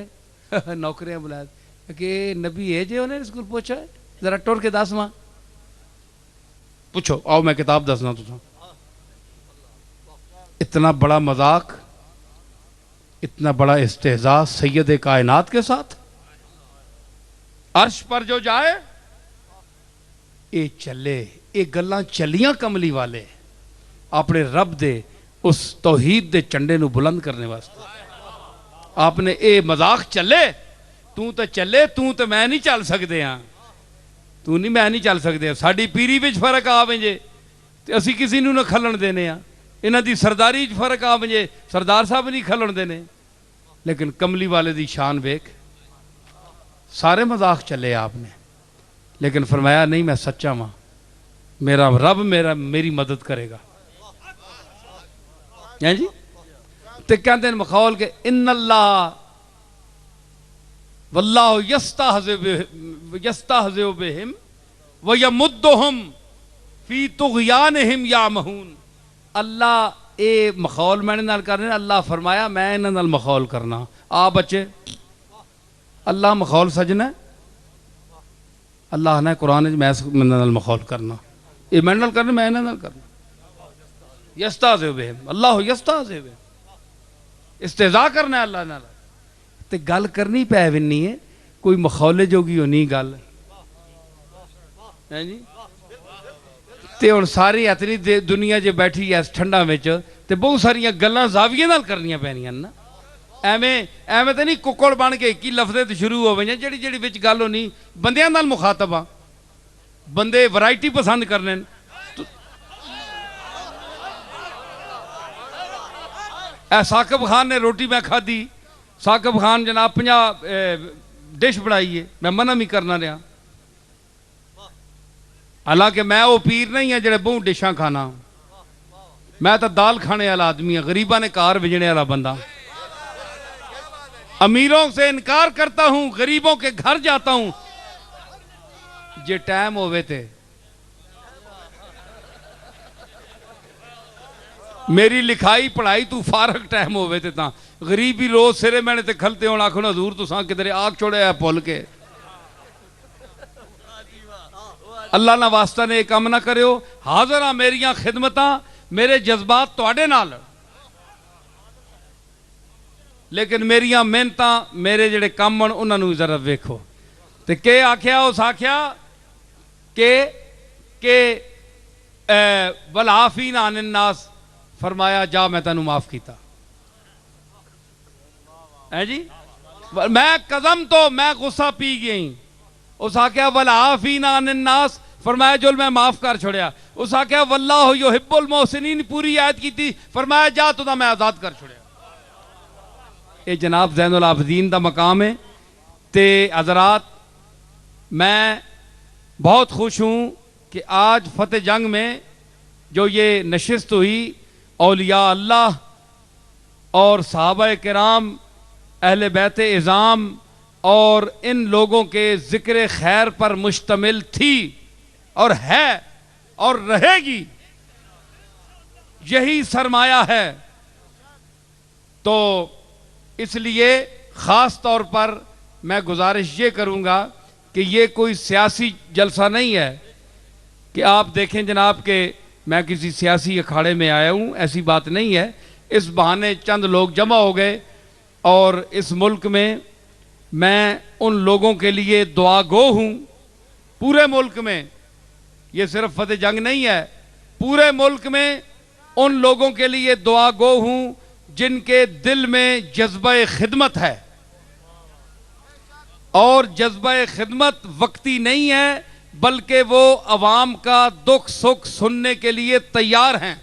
نوکریاں بلائے کہ نبی ہے جے انہیں اسکول پوچھا ہے ذرا ٹور کے دس ماں پوچھو، آؤ میں کتاب دسنا تو اتنا بڑا مذاق، اتنا بڑا استہزاء سید کائنات کے ساتھ، عرش پر جو جائے اے چلے، اے گلاں چلیاں کملی والے اپنے رب دے اس توحید دے چنڈے نو بلند کرنے واسطے آپ نے اے مذاق چلے، تو چلے، تو میں نہیں چل سکتے ہاں، تو نہیں میں نہیں چل سکتے، ساڑی پیری وچ فرق آویں تے اسی کسی نو نہ کھلن دینے ہاں، انہاں دی سرداری وچ فرق آویں سردار صاحب نہیں کھلن دینے، لیکن کملی والے دی شان ویکھ، سارے مذاق چلے آپ نے، لیکن فرمایا نہیں میں سچا ماں، میرا رب میری مدد کرے گا، جی تے کہتے ہیں مخول کہ ان اللہ واللہ یستہزئ بہم ویمدہم فی طغیانہم یعمہون، اللہ اے مخول میں نال کرنے، اللہ فرمایا میں انہاں نال مخول کرنا، آ بچے اللہ مخول سجنا ہے، اللہ نے قرآن میں انہاں نال مخول کرنا، اے میں نال کرنا، میں انہاں نال کرنا، یستہزئ بہم، اللہ یستہزئ بہم، استہزاء کرنا ہے اللہ نال، تے گل کرنی پہ ونی ہے، کوئی مخولے جوگی ہونی گل ہے جی، تے اور ساری اتنی دنیا جے بیٹھی ہے اس ٹھنڈا وچ تے بہت ساریاں گلاں زاویے نال کرنیاں پینیاں نا، ایویں تے نہیں ککڑ بن کے کی لفظے تے شروع ہو ویاں جڑی وچ گل ہونی بندیاں نال مخاطب ہاں، بندے ورائٹی پسند کرنے، ثاقب خان نے روٹی میں کھا دی، ثاقب خان جناب 50 ڈش بڑھائی ہے، میں منع بھی کرنا رہا، حالانکہ میں وہ پیر نہیں ہے جڑے بہت ڈشاں کھانا، میں تو دال کھانے والا آدمی ہوں، غریباں نے کار بھیجنے والا بندہ، امیروں سے انکار کرتا ہوں، غریبوں کے گھر جاتا ہوں، جے ٹائم ہوئے تھے میری لکھائی پڑھائی تو فارغ ٹائم ہوئے تھے تاں غریبی روز سرے میں نے تے کھلتے ہونا آکھو نا حضور تو ساں کدھرے آگ چھوڑے ہے پول کے، اللہ نہ واسطہ نے ایک کام نہ کرے ہو، حاضر ہاں میریاں خدمتاں میرے جذبات تو آڑے نال، لیکن میریاں محنتاں میرے جڑے کامن انہاں نو ذرا ویکھو، تے کہ آکھیا اس آکھیا کہ والعافین عن الناس، فرمایا جا میں تینوں معاف کیتا ہے جی، میں قدم تو میں غصہ پی گئی، اس آکھیا والعافین عن الناس، فرمایا جو میں معاف کر چھوڑیا، اس آکھیا واللہ یحب المحسنین، پوری آیت کی تھی، فرمایا جا تو میں آزاد کر چھوڑیا، یہ جناب زین العابدین دا مقام ہے، تے حضرات میں بہت خوش ہوں کہ آج فتح جنگ میں جو یہ نشست ہوئی، اولیاء اللہ اور صحابہ کرام اہل بیت اعظام اور ان لوگوں کے ذکر خیر پر مشتمل تھی اور ہے اور رہے گی، یہی سرمایہ ہے، تو اس لیے خاص طور پر میں گزارش یہ کروں گا کہ یہ کوئی سیاسی جلسہ نہیں ہے کہ آپ دیکھیں جناب کہ میں کسی سیاسی اکھاڑے میں آیا ہوں، ایسی بات نہیں ہے، اس بہانے چند لوگ جمع ہو گئے اور اس ملک میں ان لوگوں کے لیے دعا گو ہوں، پورے ملک میں، یہ صرف فتح جنگ نہیں ہے، پورے ملک میں ان لوگوں کے لیے دعا گو ہوں جن کے دل میں جذبہ خدمت ہے، اور جذبہ خدمت وقتی نہیں ہے بلکہ وہ عوام کا دکھ سکھ سننے کے لیے تیار ہیں۔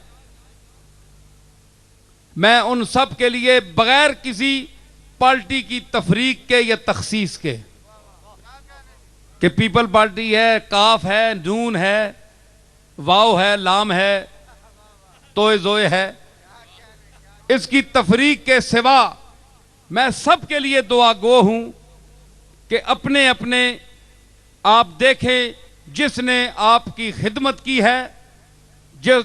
میں ان سب کے لیے بغیر کسی پارٹی کی تفریق کے یا تخصیص کے کہ پیپل پارٹی ہے، کاف ہے، نون ہے، واو ہے، لام ہے، توئے زوئے ہے، اس کی تفریق کے سوا میں سب کے لیے دعا گو ہوں کہ اپنے اپنے آپ دیکھیں جس نے آپ کی خدمت کی ہے،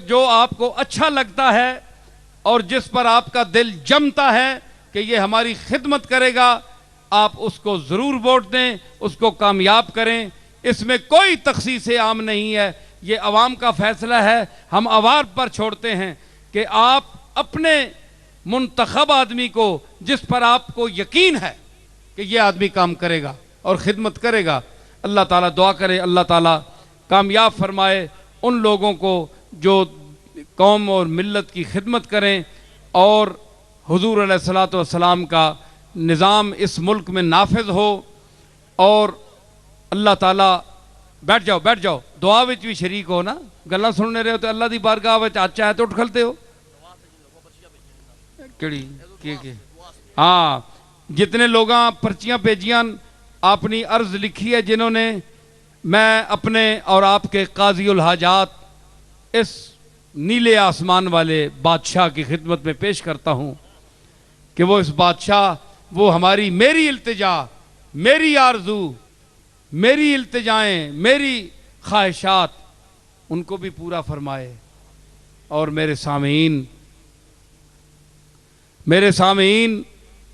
جو آپ کو اچھا لگتا ہے اور جس پر آپ کا دل جمتا ہے کہ یہ ہماری خدمت کرے گا، آپ اس کو ضرور ووٹ دیں، اس کو کامیاب کریں۔ اس میں کوئی تخصیص عام نہیں ہے، یہ عوام کا فیصلہ ہے۔ ہم عوام پر چھوڑتے ہیں کہ آپ اپنے منتخب آدمی کو، جس پر آپ کو یقین ہے کہ یہ آدمی کام کرے گا اور خدمت کرے گا، اللہ تعالیٰ دعا کرے اللہ تعالیٰ کامیاب فرمائے ان لوگوں کو جو قوم اور ملت کی خدمت کریں اور حضور علیہ الصلوۃ والسلام کا نظام اس ملک میں نافذ ہو۔ اور اللہ تعالیٰ بیٹھ جاؤ دعا وچ بھی شریک ہو نا، گلاں سننے رہے ہو تو اللہ دی بارگاہ وچ آج چاہے تو اٹھ کھلتے ہو کیڑی ہاں جتنے لوگاں پرچیاں بھیجیاں اپنی عرض لکھی ہے جنہوں نے، میں اپنے اور آپ کے قاضی الحاجات اس نیلے آسمان والے بادشاہ کی خدمت میں پیش کرتا ہوں کہ وہ اس بادشاہ، وہ ہماری میری التجا، میری آرزو، میری التجائیں، میری خواہشات ان کو بھی پورا فرمائے۔ اور میرے سامعین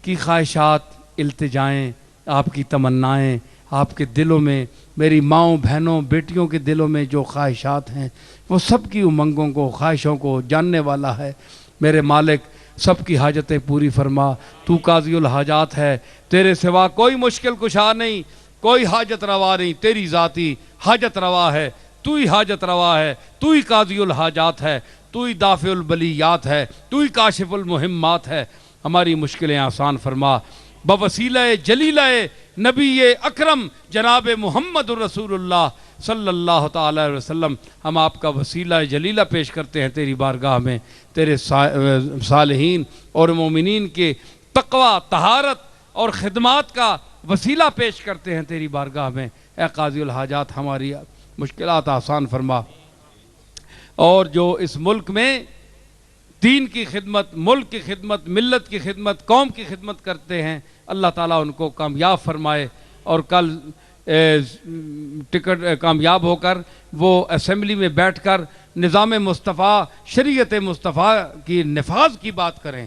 کی خواہشات، التجائیں، آپ کی تمنائیں، آپ کے دلوں میں، میری ماؤں بہنوں بیٹیوں کے دلوں میں جو خواہشات ہیں وہ سب کی امنگوں کو، خواہشوں کو جاننے والا ہے۔ میرے مالک سب کی حاجتیں پوری فرما، تو قاضی الحاجات ہے، تیرے سوا کوئی مشکل کشا نہیں، کوئی حاجت روا نہیں، تیری ذاتی حاجت روا ہے، تو ہی حاجت روا ہے، تو ہی قاضی الحاجات ہے، تو ہی دافع البلیات ہے، تو ہی کاشف المہمات ہے۔ ہماری مشکلیں آسان فرما بوسیلہ جلیلہ نبی اکرم جناب محمد الرسول اللہ صلی اللہ تعالی علیہ وسلم۔ ہم آپ کا وسیلہ جلیلہ پیش کرتے ہیں تیری بارگاہ میں، تیرے صالحین اور مومنین کے تقوی، طہارت اور خدمات کا وسیلہ پیش کرتے ہیں تیری بارگاہ میں۔ اے قاضی الحاجات ہماری مشکلات آسان فرما، اور جو اس ملک میں دین کی خدمت، ملک کی خدمت، ملت کی خدمت، قوم کی خدمت کرتے ہیں، اللہ تعالیٰ ان کو کامیاب فرمائے، اور کل ٹکٹ کامیاب ہو کر وہ اسمبلی میں بیٹھ کر نظام مصطفیٰ، شریعت مصطفیٰ کی نفاذ کی بات کریں۔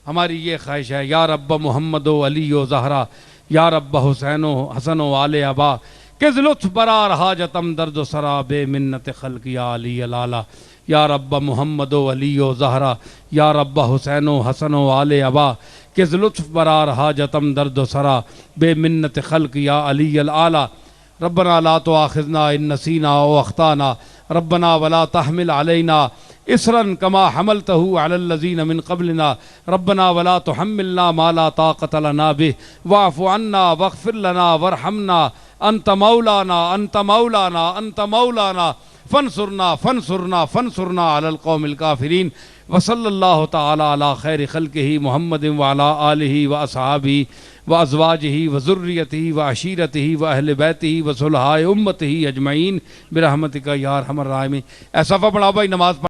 ہماری یہ خواہش ہے۔ یا رب محمد و علی و زہرا، یا رب حسین و حسن و آل ابا، کس لطف برار حاجتم درد و سرا بے منت خلق یا علی العلا۔ یا رب محمد و علی و زہرا، یا رب حسین و حسن و آل ابا، کس لطف برار حاجتم درد و سرا بے منت خلق یا علی العلا۔ ربنا لا تؤاخذنا ان نسینا او اخطانا، ربنا ولا تحمل علینا اسرا کما حملته على الذین من قبلنا، ربنا ولا تحملنا ما لا طاقت لنا به، واعف عنا واغفر لنا وارحمنا، انت مولانا انت مولانا انت مولانا، فانصرنا فانصرنا فانصرنا على القوم الكافرین۔ وصلی اللہ تعالی علی خیر خلقہ محمد وعلی آلہ واصحابہ وازواجہ وذریتہ وعشیرتہ واہل بیتہ وصلحاء امتہ اجمعین برحمتک یا ارحم الراحمین۔ ایسا پڑھا بھائی، نماز پڑھ